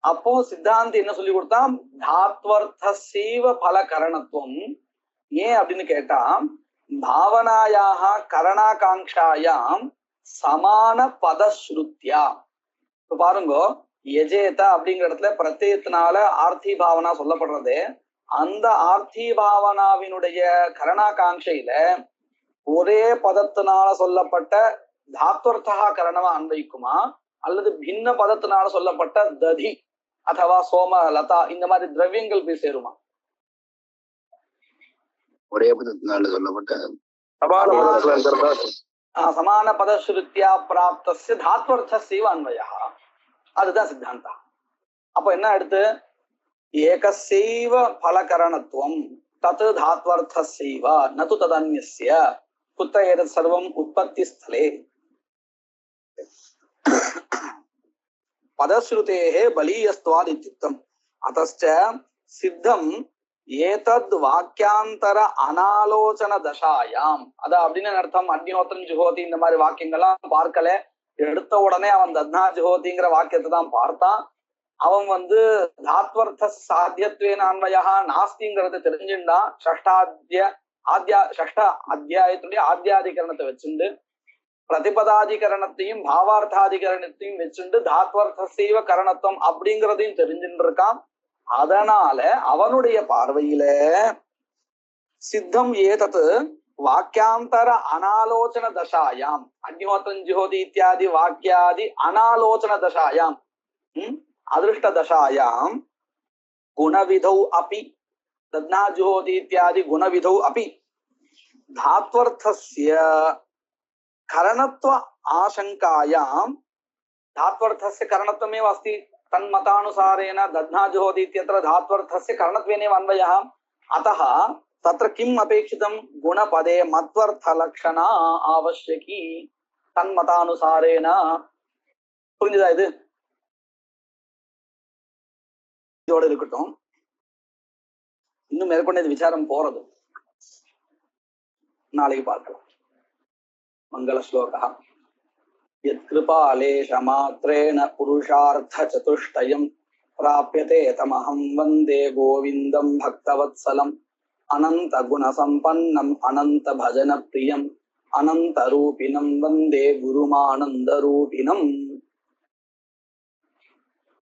அப்போ சித்தாந்தி என்ன சொல்லி கொடுத்தான்? தாத்வர்த்தசைவ பலகரணத்துவம். ஏன் அப்படின்னு கேட்டா பாவனாயாக கரணாகாங்காயாம் சமான பதஸ்ருத்தியா. இப்ப பாருங்க, எஜேத அப்படிங்கிற இடத்துல பிரத்யத்தினால ஆர்த்தி பாவனா சொல்லப்படுறது. அந்த ஆர்த்தி பாவனாவினுடைய கரணாகாங்கையில ஒரே பதத்தினால சொல்லப்பட்ட தாத்வர்த்தா கரணமா அன்வைக்குமா அல்லது பின்ன பதத்தினால சொல்லப்பட்ட ததி அதுவா சோம லதா இந்த மாதிரி திரவியங்கள் போய் சேருமா? ஒரே பதத்தினால சொல்லப்பட்ட சமான பதஸ்ருத்தியா பிராப்தஸ்ய தாத்வர்த்தஸ்ய அன்வயா. அதுதான் சித்தாந்தா. அப்ப என்ன அடுத்து? ஏகசைவ பலகரணத்துவம் தத் தாத்வர்த்தஸ்யைவ நது ததன்யஸ்ய குத்த ஏதத் சர்வம் உற்பத்தி ஸ்தலே பதஸ்ருதேஹே பலீயஸ்த்வாத் இத்யுக்தம். அதஸ்ச சித்தம் ஏதத் வாக்கியாந்தர அனாலோசன தசாயாம். அத அப்படின்னு அர்த்தம். அக்னிஹோத்திரம் ஜுஹோதி இந்த மாதிரி வாக்கியங்கள்லாம் பார்க்கல. எடுத்த உடனே அவன் தத்னா ஜுஹோதிங்கிற வாக்கியத்தை தான் பார்த்தான். அவன் தாத்வர்த்த சாத்தியத்வேன அன்வயா நாஸ்திங்கிறத தெரிஞ்சுட்டான். ஷஷ்ட அத்தியாயத்துடைய ஆத்தியாதிகரணத்தை வச்சுண்டு பிரதிபதாதிகரணத்தையும் பாவார்த்தாதிகரணத்தையும் வச்சுட்டு தாத்வர்த்தசைவ கரணத்துவம் அப்படிங்கிறதையும் தெரிஞ்சுட்டு இருக்கான். அதனால அவனுடைய பார்வையில சித்தம் ஏதத்து வாக்கியாந்தர அனாலோச்சன தசாயாம் அக்னிஹோத்திரம் ஜுஹோதி இத்தியாதி வாக்கியாதி அனாலோச்சன தசாயாம் அதிருஷ்ட தசாயாம் குணவிதௌ அபி தத்னா ஜுஹோதி இத்தியாதி குணவிதௌ அபி धात्वर्थस्य करणत्व आशंकायां धात्वर्थस्य करणत्वमेव अस्ति तन्मतानुसारेण दध्ना जुहोति इत्यत्र धात्वर्थस्य करणत्वेनैव अन्वयः अतः तत्र किम् अपेक्षितं गुणपदे मत्वर्थलक्षणा आवश्यकी तन्मतानुसारेण புரிஞ்சுதா இது இதோட இருக்கட்டும் இன்னும் மேற்கொண்டு இது விசாரம் போறது நாளைக்கு பார்க்கலாம். மங்கள ஸ்லோகா யத்கிருபாலேஷ மாத்ரேண புருஷார்த்த சதுஷ்டயம் பிராப்யதே தமஹம் வந்தே கோவிந்தம் பக்தவத்சலம் அனந்த குண சம்பன்னம் அனந்த பஜன பிரியம் அனந்த ரூபினம் வந்தே குருமானந்த ரூபினம்.